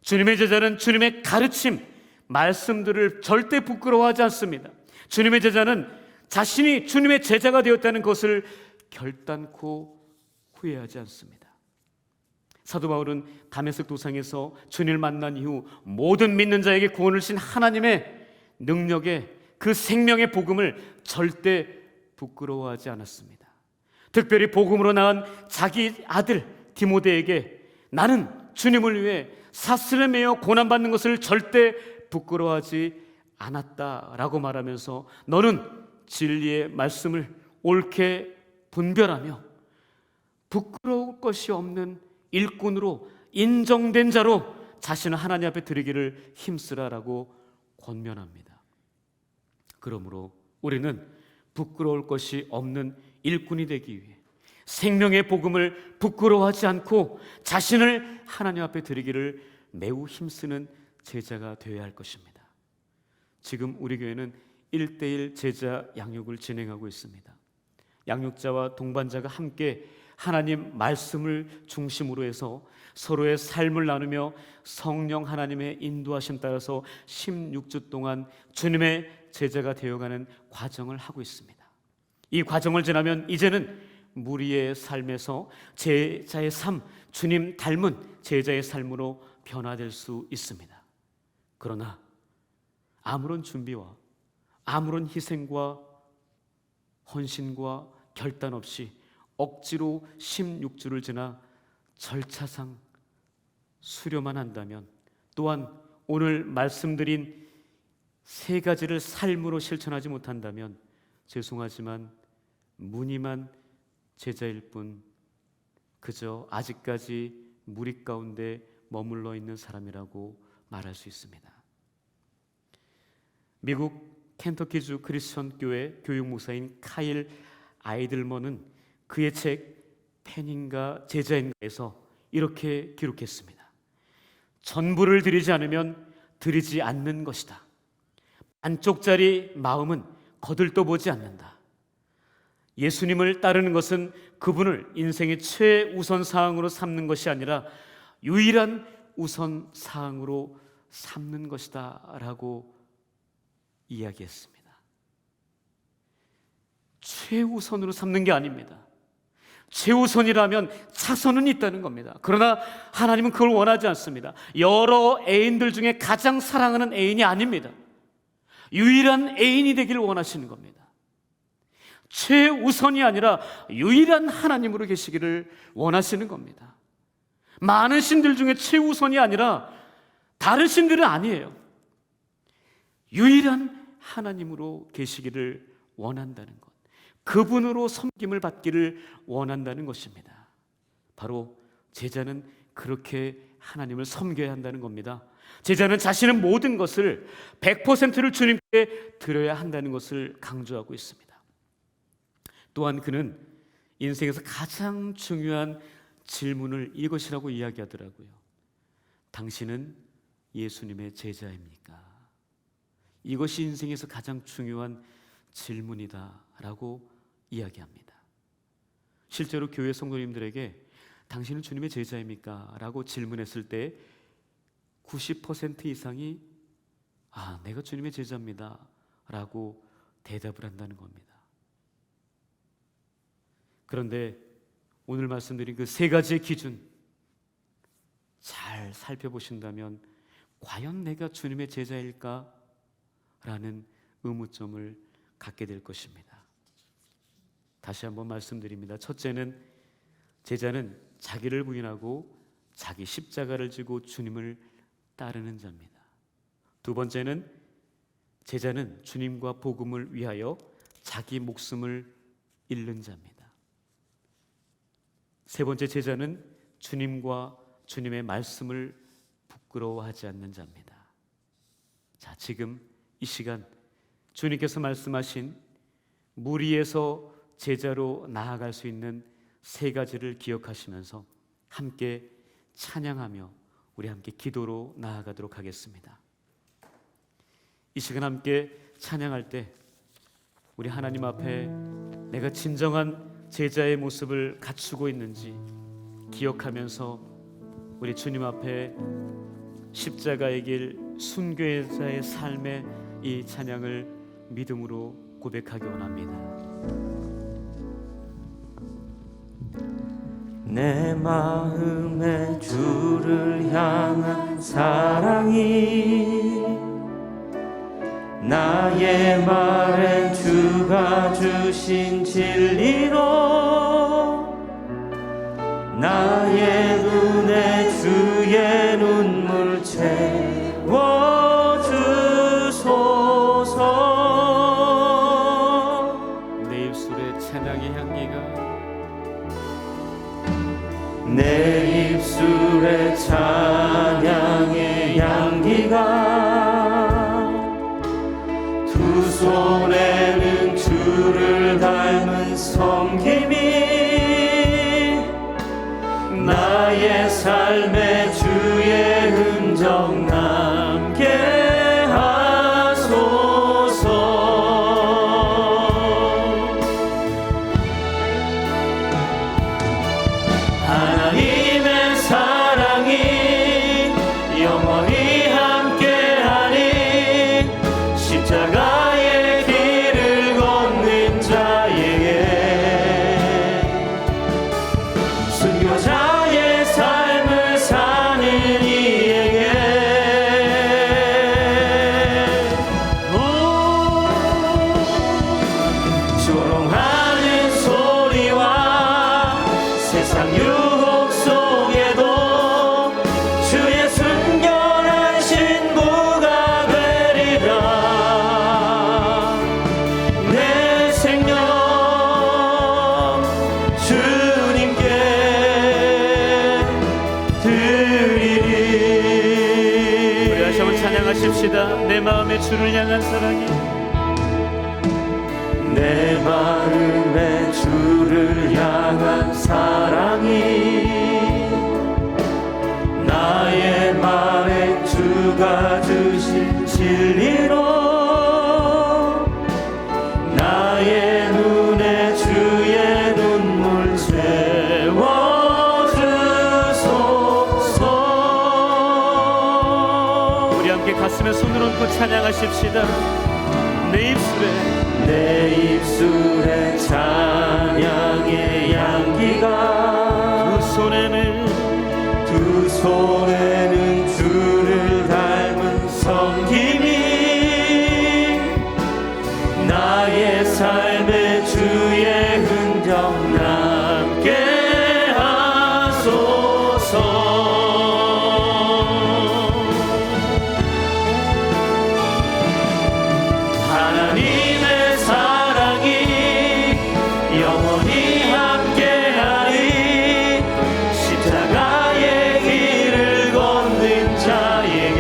주님의 제자는 주님의 가르침, 말씀들을 절대 부끄러워하지 않습니다. 주님의 제자는 자신이 주님의 제자가 되었다는 것을 결단코 후회하지 않습니다. 사도 바울은 다메섹 도상에서 주님을 만난 이후 모든 믿는 자에게 구원을 주신 하나님의 능력에 그 생명의 복음을 절대 부끄러워하지 않았습니다. 특별히 복음으로 낳은 자기 아들 디모데에게 나는 주님을 위해 사슬에 매여 고난받는 것을 절대 부끄러워하지 않았다라고 말하면서 너는 진리의 말씀을 옳게 분별하며 부끄러울 것이 없는 일꾼으로 인정된 자로 자신을 하나님 앞에 드리기를 힘쓰라라고 권면합니다. 그러므로 우리는 부끄러울 것이 없는 일꾼이 되기 위해 생명의 복음을 부끄러워하지 않고 자신을 하나님 앞에 드리기를 매우 힘쓰는 제자가 되어야 할 것입니다. 지금 우리 교회는 1:1 제자 양육을 진행하고 있습니다. 양육자와 동반자가 함께 하나님 말씀을 중심으로 해서 서로의 삶을 나누며 성령 하나님의 인도하심 따라서 16주 동안 주님의 제자가 되어가는 과정을 하고 있습니다. 이 과정을 지나면 이제는 무리의 삶에서 제자의 삶, 주님 닮은 제자의 삶으로 변화될 수 있습니다. 그러나 아무런 준비와 아무런 희생과 헌신과 결단 없이 억지로 16주를 지나 절차상 수료만 한다면, 또한 오늘 말씀드린 세 가지를 삶으로 실천하지 못한다면 죄송하지만 무늬만 제자일 뿐 그저 아직까지 무리 가운데 머물러 있는 사람이라고 말할 수 있습니다. 미국 켄터키주 크리스천 교회 교육목사인 카일 아이들먼은 그의 책 팬인가 제자인가에서 이렇게 기록했습니다. 전부를 드리지 않으면 드리지 않는 것이다. 반쪽짜리 마음은 거들떠보지 않는다. 예수님을 따르는 것은 그분을 인생의 최우선 사항으로 삼는 것이 아니라 유일한 우선 사항으로 삼는 것이다 라고 이야기했습니다. 최우선으로 삼는 게 아닙니다. 최우선이라면 차선은 있다는 겁니다. 그러나 하나님은 그걸 원하지 않습니다. 여러 애인들 중에 가장 사랑하는 애인이 아닙니다. 유일한 애인이 되기를 원하시는 겁니다. 최우선이 아니라 유일한 하나님으로 계시기를 원하시는 겁니다. 많은 신들 중에 최우선이 아니라 다른 신들은 아니에요. 유일한 하나님으로 계시기를 원한다는 것, 그분으로 섬김을 받기를 원한다는 것입니다. 바로 제자는 그렇게 하나님을 섬겨야 한다는 겁니다. 제자는 자신의 모든 것을 100%를 주님께 드려야 한다는 것을 강조하고 있습니다. 또한 그는 인생에서 가장 중요한 질문을 이것이라고 이야기하더라고요. 당신은 예수님의 제자입니까? 이것이 인생에서 가장 중요한 질문이다라고 이야기합니다. 실제로 교회 성도님들에게 당신은 주님의 제자입니까? 라고 질문했을 때 90% 이상이 내가 주님의 제자입니다 라고 대답을 한다는 겁니다. 그런데 오늘 말씀드린 그 세 가지의 기준 잘 살펴보신다면 과연 내가 주님의 제자일까? 라는 의무점을 갖게 될 것입니다. 다시 한번 말씀드립니다. 첫째는 제자는 자기를 부인하고 자기 십자가를 지고 주님을 따르는 자입니다. 두 번째는 제자는 주님과 복음을 위하여 자기 목숨을 잃는 자입니다. 세 번째 제자는 주님과 주님의 말씀을 부끄러워하지 않는 자입니다. 자, 지금 이 시간 주님께서 말씀하신 무리에서 제자로 나아갈 수 있는 세 가지를 기억하시면서 함께 찬양하며 우리 함께 기도로 나아가도록 하겠습니다. 이 시간 함께 찬양할 때 우리 하나님 앞에 내가 진정한 제자의 모습을 갖추고 있는지 기억하면서 우리 주님 앞에 십자가의 길 순교자의 삶의 이 찬양을 믿음으로 고백하기 원합니다. 내 마음에 주를 향한 사랑이 나의 말엔 주가 주신 진리로 나의 눈에 주의 눈물 채워주소서. 내 입술에 찬양의 향기가 내 입술에 찬양의 향기가 두 손에는 주를 닮은 섬김이 나의 삶에 주의 흔적 남게 하소서. 하나님의 사랑이 영원히 함께하니 십자가의 길을 걷는 자에게 순교자의 삶을 사는 이에게 조롱하는 소리와 세상 유혹 속에도 주의 순결한 신부가 되리라. 내 생명 주님께 드리리. 우리 다시 한번 찬양하십시다. 내 마음에 주를 향한 사랑이 내 마음에 주를 향한 사랑이 나의 말에 주가 주신 진리로 나의 눈에 주의 눈물 채워주소서. 우리 함께 가슴에 손을 얹고 찬양하십시다. 내 입술에 찬양의 향기가 두 손에는 주를 닮은 섬김이 나의 삶에 주의 흔적 남게 하소서. 하나님의 사랑이 영원히 함께하리 십자가의 길을 걷는 자에게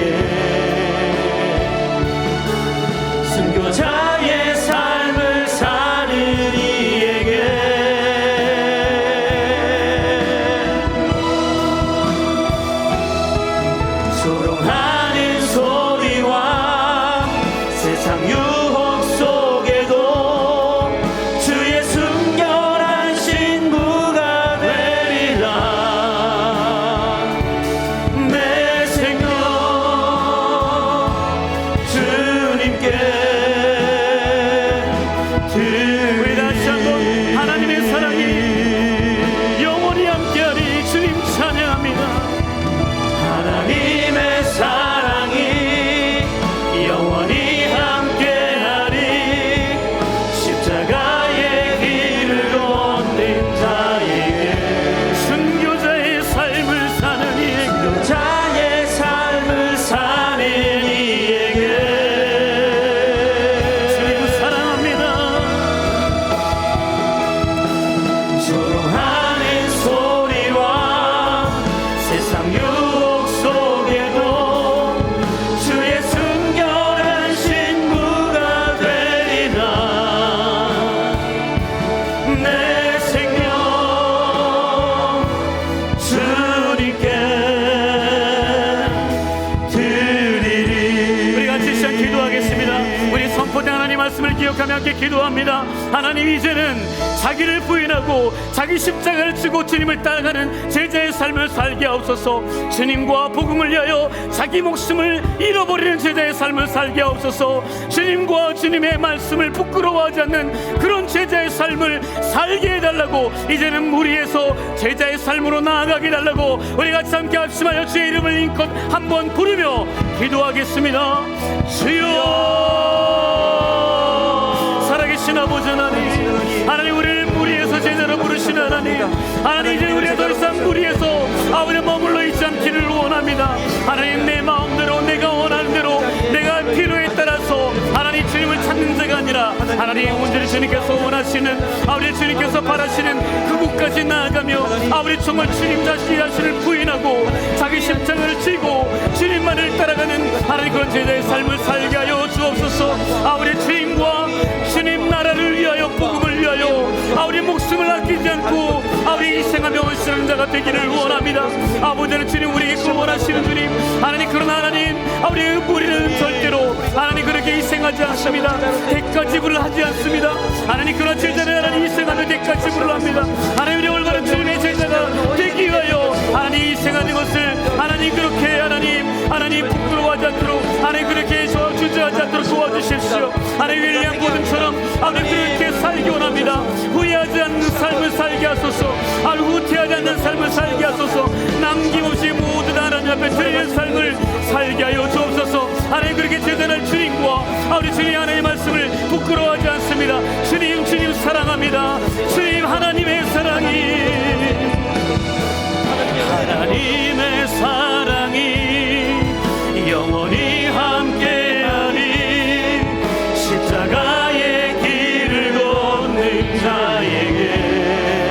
말씀을 기억하며 함께 기도합니다. 하나님, 이제는 자기를 부인하고 자기 십자가를 지고 주님을 따라가는 제자의 삶을 살게 하옵소서. 주님과 복음을 위하여 자기 목숨을 잃어버리는 제자의 삶을 살게 하옵소서. 주님과 주님의 말씀을 부끄러워하지 않는 그런 제자의 삶을 살게 해달라고, 이제는 무리에서 제자의 삶으로 나아가게 해달라고 우리 같이 함께 합심하여 주의 이름을 힘껏 한번 부르며 기도하겠습니다. 주여, 살아계신 아버지 하나님, 하나님, 우리를 무리에서 제자로 부르시는 하나님, 하나님, 이제 우리가 더 이상 무리에서 아버지 머물러 있지 않기를 원합니다. 하나님, 내 마음대로 내가 원하는 대로 내가 필요에 따라서 하나님 주님을 찾는 자가 아니라 하나님 온전히 주님께서 원하시는, 아버지 주님께서 바라시는 그곳까지 나아가며 아버지 정말 주님 자신을 부인하고 자기 십자가를 지고 주님만을 따라가는 하나님 그런 제자의 삶을 살게 하여 주옵소서. 아버지 주님과 주님 나라를 위하여, 복음을 위하여 아버지 목숨을 아끼지 않고 아버지 희생하며 헌신하는 자가 되기를 원합니다. 아버지는 주님, 우리에게 그걸 원하시는 주님, 하나님, 그런 하나님, 아버지 우리는 절대로 하나님 그렇게 희생하지 않습니다. 대가 지불을 하지 않습니다. 하나님, 그런 제자를 하나님 희생하며 대가 지불을 합니다. 하나님, 우리 올바른 주님의 제자가 되기 위하여 하나님 희생하는 것을 하나님 그렇게 하나님 부끄러워하지 않도록 하나님 그렇게 주저하지 않도록 도와주십시오. 하나님, 윌리엄 고든처럼 아버지 그렇게 살기 원합니다. 후회하지 않는 삶을 살게 하소서. 후퇴하지 않는 삶을 살게 하소서. 남김없이 모든 하나님 앞에 드리는 삶을 살게 하여 주옵소서. 하나님, 그렇게 제자는 주님과 아버지 주님 하나님의 말씀을 부끄러워하지 않습니다. 주님 사랑합니다. 주님, 하나님의 사랑이, 하나님의 사랑이 영원히 함께하리. 십자가의 길을 걷는 자에게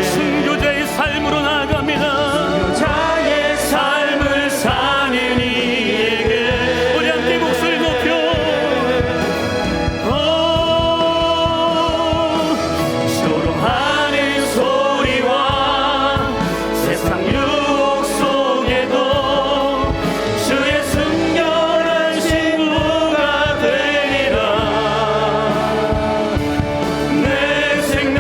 순교자의 삶으로 나아갑니다. 순교자의 삶을 사는 이에게 우리 함께 목소리 높여 조롱하는 소리와 세상 유혹 속에도 주의 순결한 친구가 되리라. 내 생명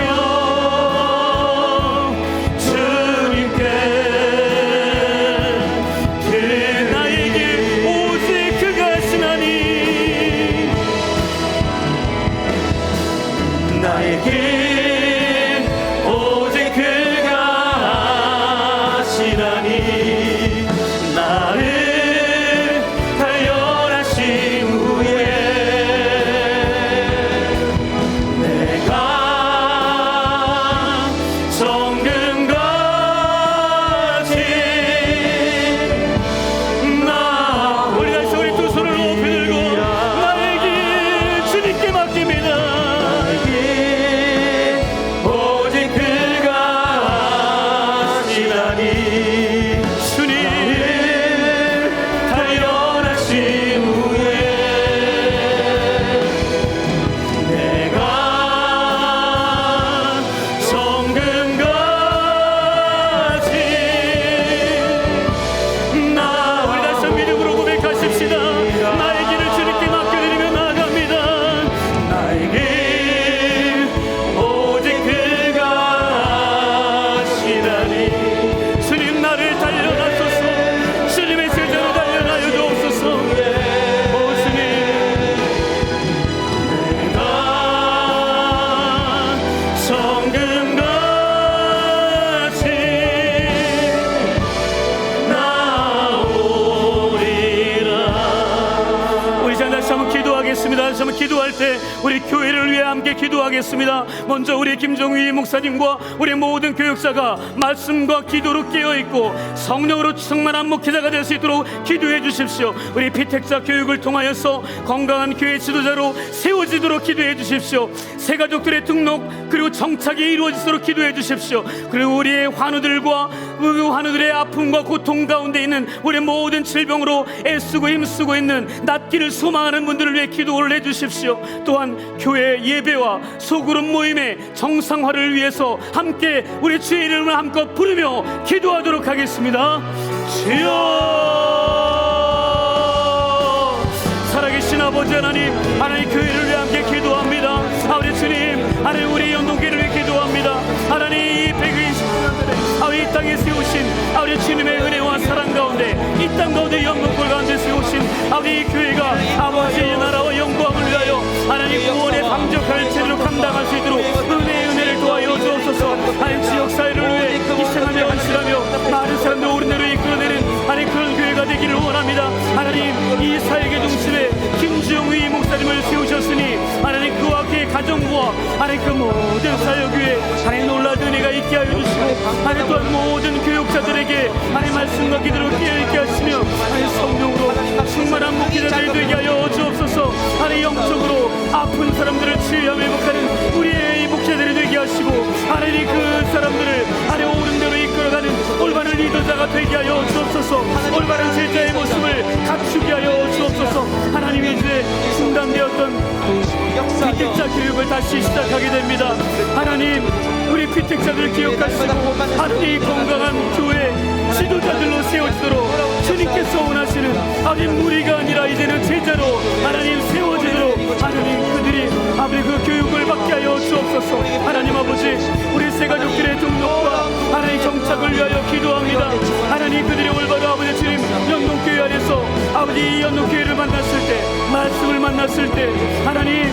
주님께, 그 나의 길 오직 그가 하시나니, 나의 길 오직 그가 하시나니, 나를 단련하신 후에 내가 정금같이 우리 다시 우리 두 손을 높이 들고 나의 길 주님께 맡깁니다. 오직 그가 하시나니, 주님 단련하신 후에 내가 정금같이 우리 다시 믿음으로 고백하십시다. 나의 길을 주님께 맡겨드리며 나아갑니다. 나의 길 오직 그가 하시나니, 주님 나를 단련하소서. 주님의 제자로 단련하여 주옵소서. 오 주님, 내가 정금같이 나오리라. 우리 자 다시 한번 기도하겠습니다. 다시 한번 기도할 때 우리 교회를 위해 함께 기도하겠습니다. 먼저 우리 김종휘 목사님과 우리 모든 교육자가 말씀과 기도로 깨어있고 성령으로 충만한 목회자가 될 수 있도록 기도해 주십시오. 우리 피택자 교육을 통하여서 건강한 교회 지도자로 세워지도록 기도해 주십시오. 새 가족들의 등록 그리고 정착이 이루어지도록 기도해 주십시오. 그리고 우리의 환우들과 그 환우들의 아픔과 고통 가운데 있는 우리 모든 질병으로 애쓰고 힘쓰고 있는 낫기를 소망하는 분들을 위해 기도를 해주십시오. 또한 교회 예배와 소그룹 모임의 정상화를 위해서 함께 우리 주의 이름을 한껏 부르며 기도하도록 하겠습니다. 주여, 살아계신 아버지 아버지 하나님, 하나님 교회를 위해 함께 기도합니다. 아버지 주님, 하나님 우리 영동교회를 위해 기도합니다. 하나님 이 120년들의 아버지 이 땅에 세우신 아버지 주님의 은혜와 사랑 가운데, 이 땅 가운데 영광골 가운데 세우신 아버지 이 교회가 아버지의 나라와 영광을 위하여 하나님 구원의 방적할 제대로 감당할 수 있도록 은혜를 도와여 주옵소서. 하나님 지역사회를 위해 희생하며 헌신하며 많은 사람들 옳은 대로 이끌어내는 하나님 그런 교회가 되기를 원합니다. 하나님 이 사역의 중심에 김주영의 목사님을 세우셨으니 하나님 그와 그의 가정부와 하나님 그 모든 사역 위에 하나님 놀라운 은혜가 있게 하여 주시고, 하나님 또한 모든 교육자들에게 하나님 말씀과 기도로 깨어있게 하시며 하나님 성령으로 충만한 목회자들이 되게 하여 주옵소서. 하나님 영적으로 아픈 사람들을 치유하며 회복하는 우리의 목회자들이 되게 하시고, 하나님 그 사람들을 하나님 옳은 대로 이끌어가는 올바른 리더자가 되게 하여 주옵소서. 올바른 제자의 모습을 갖추게 하여 주옵소서. 하나님의 이제 중단되었던 피택자 교육을 다시 시작하게 됩니다. 하나님 우리 피택자들 기억하시고 하나님 건강한 교회 지도자들로 세워지도록 주님께서 원하시는 하나님 무리가 아니라 이제는 제자로 하나님 세워지도록 하나님 그들이 아버지 그 교육을 받게 하여 주옵소서. 하나님 아버지 우리 새가족들의 등록과 하나님 정착을 위하여 기도합니다. 하나님 그들이 올바로 아버지 주님 연동교회 안에서 아버지 이 연동교회를 만났을 때, 말씀을 만났을 때 하나님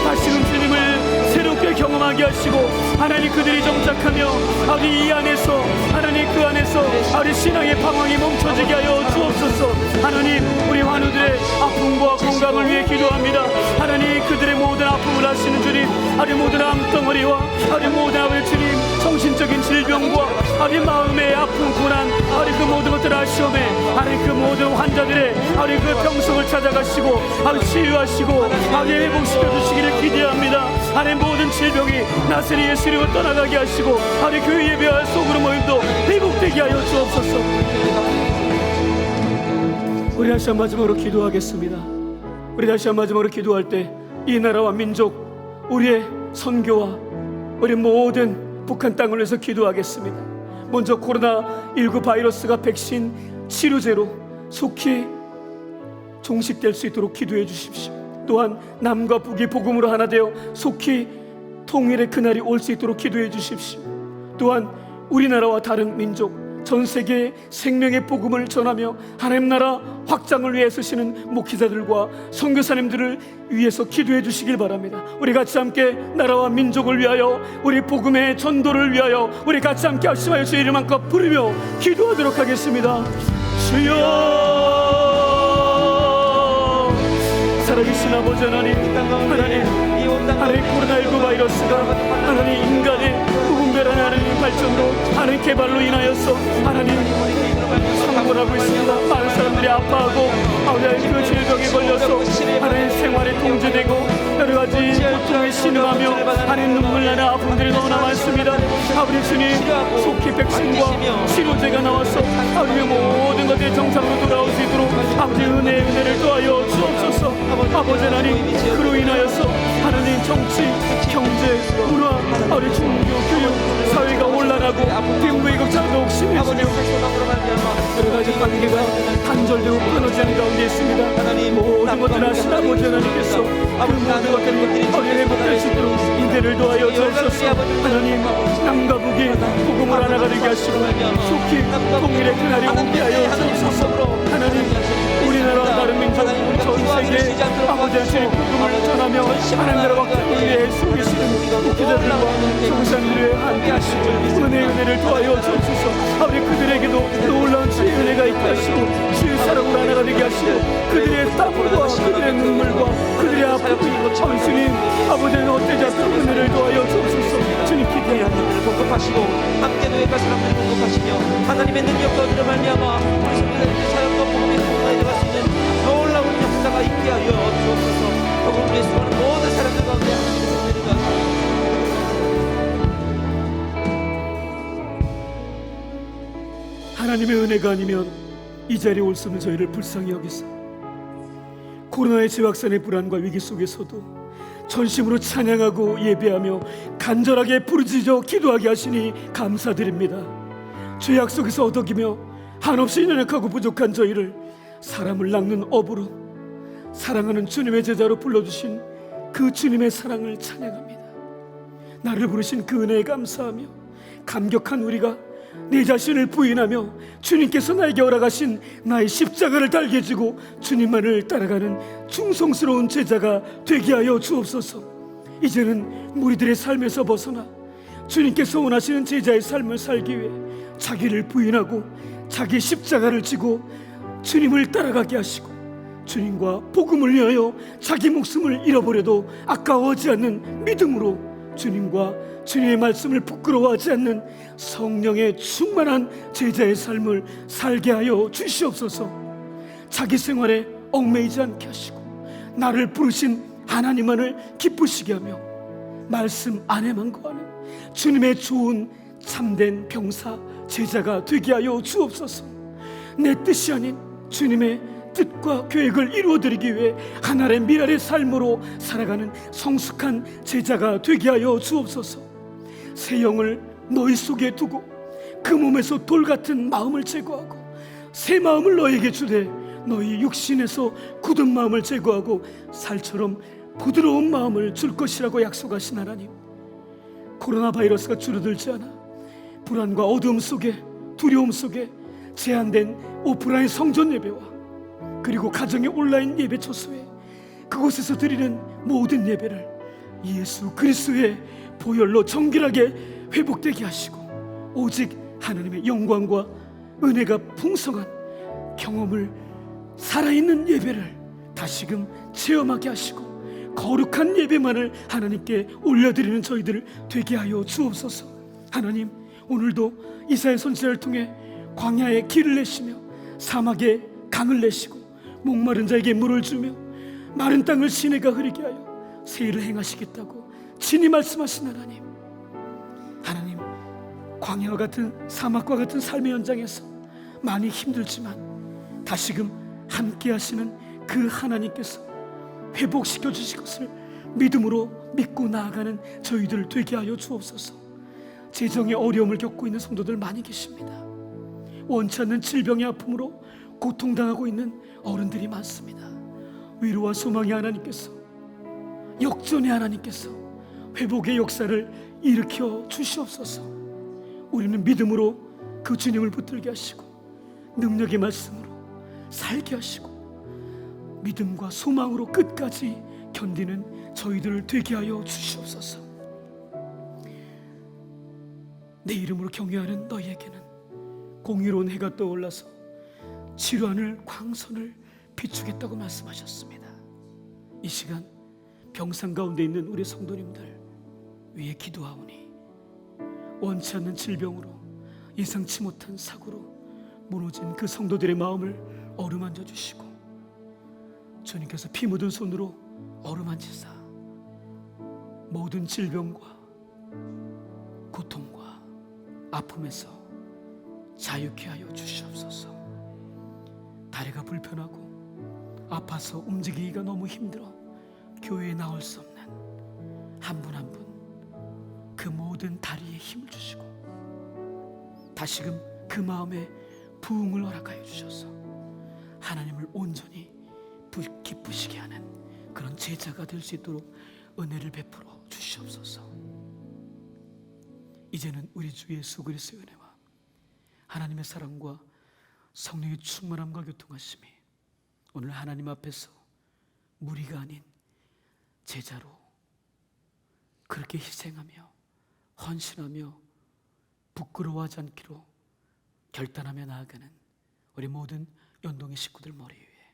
다시금 주님을 새롭게 경험하게 하시고, 하나님 그들이 정착하며 아버지 이 안에서 하나님 그 안에서 아버지 신앙의 방황이 멈춰지게 하여 주옵소서. 하나님 우리 환우들의 아픔과 건강을 위해 기도합니다. 하나님 그들의 모든 아픔을 아시는 주님, 아버지 모든 암덩어리와 아버지 모든 아버지 주님 정신적인 질병과 아버지 마음의 아픈 고난, 아버지 그 모든 것들을 아시오매 하나님 그 모든 환자들의 아버지 그 병성을 찾아가시고 아버지 치유하시고 아버지 회복시켜 주시기를 기대합니다. 하나님 모든 질병이 나세리 예수님을 떠나가게 하시고 아버지 교회 예배와 속으로 모임도 회복되게 하여 주옵소서. 우리 다시 한 마지막으로 기도하겠습니다. 우리 다시 한 마지막으로 기도할 때 이 나라와 민족, 우리의 선교와 우리 모든 북한 땅을 위해서 기도하겠습니다. 먼저 코로나19 바이러스가 백신 치료제로 속히 종식될 수 있도록 기도해 주십시오. 또한 남과 북이 복음으로 하나 되어 속히 통일의 그날이 올 수 있도록 기도해 주십시오. 또한 우리나라와 다른 민족, 전 세계에 생명의 복음을 전하며 하나님 나라 확장을 위해 쓰시는 목회자들과 선교사님들을 위해서 기도해 주시길 바랍니다. 우리 같이 함께 나라와 민족을 위하여, 우리 복음의 전도를 위하여 우리 같이 함께 합심하여 주의 이름 한껏 부르며 기도하도록 하겠습니다. 주여, 살아계신 아버지 하나님, 하나님 코로나19 바이러스가 하나님 인간의 무분별한 하나님 발전으로 하나님 개발로 인하여서 하나님 상분하고 있습니다. 많은 사람들이 아파하고 아버지 그 질병에 걸려서 하나님 생활에 통제되고 여러 가지 고통에 신음하며 하나님 눈물 나는 아픔들이 너무나 많습니다. 아버지 주님 속히 백신과 치료제가 나와서 아버지의 모든 것들이 정상으로 돌아올 수 있도록 아버지 은혜를 더하여 주옵소서. 아버지 하나님 그로 인하여서 하나님 정치, 경제, 문화, 아버지 종교, 교육, 사회가 혼란하고 빈부의 격차가 더욱 심해지며 여러 가지 관계가 단절되고 끊어지는 가운데 있습니다. 모든 것들을 아신 아버지 하나님께서 그 모든 것들이 어린 회복될 수 있도록 인대를 도하여 주옵소서. 하나님 남과 북이 복음을 하나가 되게 하시고 속히 통일의 그날이 오게 하여 주옵소서. 하나님 우리나라와 다른 민족, 전 세계 아버지의 주님 복음을 전하며 하나님 나라 확장을 위해 숨기시는 목회자들과 성산들에 함께 하시고 은혜를 도하여 주옵소서. 아버지 그들에게도 놀라운 주의 은혜가 있게 하시고 주의 사랑으로 하나가 되게 하시고 그들의 땀과 그들의 눈물과 그들의 아픔이 주님 아버지는 어때지 않도록 은혜를 도하여 주옵소서. 주님 기도합니다. 하나님을 공급하시고 함께 노예가 사람들을 공급하시며 하나님의 능력과 은혜로 말미암아 우리 성도들의 사역과 복음의 통로에 들어갈 수 있는 놀라운 역사가 있게 하여 주옵소서. 복음을 위해 수고하는 모든 사람들 가운데 하나님의 은혜가 하나님의 은혜가 아니면 이 자리에 올 수 없는 저희를 불쌍히 여기사 코로나의 재확산의 불안과 위기 속에서도 전심으로 찬양하고 예배하며 간절하게 부르짖어 기도하게 하시니 감사드립니다. 죄악 속에서 어덕이며 한없이 연약하고 부족한 저희를 사람을 낚는 업으로 사랑하는 주님의 제자로 불러주신 그 주님의 사랑을 찬양합니다. 나를 부르신 그 은혜에 감사하며 감격한 우리가 내 자신을 부인하며 주님께서 나에게 허락하신 나의 십자가를 달게 지고 주님만을 따라가는 충성스러운 제자가 되게 하여 주옵소서. 이제는 무리들의 삶에서 벗어나 주님께서 원하시는 제자의 삶을 살기 위해 자기를 부인하고 자기의 십자가를 지고 주님을 따라가게 하시고, 주님과 복음을 위하여 자기 목숨을 잃어버려도 아까워하지 않는 믿음으로 주님과 주님의 말씀을 부끄러워하지 않는 성령의 충만한 제자의 삶을 살게 하여 주시옵소서. 자기 생활에 얽매이지 않게 하시고 나를 부르신 하나님만을 기쁘시게 하며 말씀 안에만 거하는 주님의 좋은 참된 병사 제자가 되게 하여 주옵소서. 내 뜻이 아닌 주님의 뜻과 계획을 이루어드리기 위해 하나의 미랄의 삶으로 살아가는 성숙한 제자가 되게 하여 주옵소서. 새 영을 너희 속에 두고 그 몸에서 돌 같은 마음을 제거하고 새 마음을 너에게 주되 너희 육신에서 굳은 마음을 제거하고 살처럼 부드러운 마음을 줄 것이라고 약속하신 하나님, 코로나 바이러스가 줄어들지 않아 불안과 어두움 속에, 두려움 속에 제한된 오프라인 성전 예배와 그리고 가정의 온라인 예배 초소에 그곳에서 드리는 모든 예배를 예수 그리스도의 보혈로 정결하게 회복되게 하시고 오직 하나님의 영광과 은혜가 풍성한 경험을, 살아있는 예배를 다시금 체험하게 하시고 거룩한 예배만을 하나님께 올려드리는 저희들 되게 하여 주옵소서. 하나님, 오늘도 이사야 선지자를 통해 광야에 길을 내시며 사막에 강을 내시고 목마른 자에게 물을 주며 마른 땅을 시내가 흐리게 하여 세일을 행하시겠다고 친히 말씀하신 하나님, 하나님, 광야와 같은 사막과 같은 삶의 현장에서 많이 힘들지만 다시금 함께 하시는 그 하나님께서 회복시켜 주실 것을 믿음으로 믿고 나아가는 저희들 되게 하여 주옵소서. 재정의 어려움을 겪고 있는 성도들 많이 계십니다. 원치 않는 질병의 아픔으로 고통당하고 있는 어른들이 많습니다. 위로와 소망의 하나님께서, 역전의 하나님께서 회복의 역사를 일으켜 주시옵소서. 우리는 믿음으로 그 주님을 붙들게 하시고 능력의 말씀으로 살게 하시고 믿음과 소망으로 끝까지 견디는 저희들을 되게 하여 주시옵소서. 내 이름으로 경외하는 너희에게는 공의로운 해가 떠올라서 지루하늘 광선을 비추겠다고 말씀하셨습니다. 이 시간 병상 가운데 있는 우리 성도님들 위해 기도하오니 원치 않는 질병으로 예상치 못한 사고로 무너진 그 성도들의 마음을 어루만져 주시고 주님께서 피 묻은 손으로 어루만지사 모든 질병과 고통과 아픔에서 자유케 하여 주시옵소서. 다리가 불편하고 아파서 움직이기가 너무 힘들어 교회에 나올 수 없는 한 분 한 분 그 모든 다리에 힘을 주시고 다시금 그 마음에 부흥을 허락하여 주셔서 하나님을 온전히 기쁘시게 하는 그런 제자가 될 수 있도록 은혜를 베풀어 주시옵소서. 이제는 우리 주 예수 그리스도의 은혜와 하나님의 사랑과 성령의 충만함과 교통하심이 오늘 하나님 앞에서 무리가 아닌 제자로 그렇게 희생하며 헌신하며 부끄러워하지 않기로 결단하며 나아가는 우리 모든 연동의 식구들 머리 위에,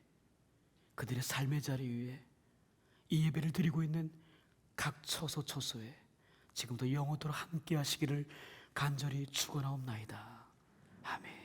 그들의 삶의 자리 위에 이 예배를 드리고 있는 각 처소 처소에 지금도 영원토록 함께 하시기를 간절히 축원하옵나이다. 아멘.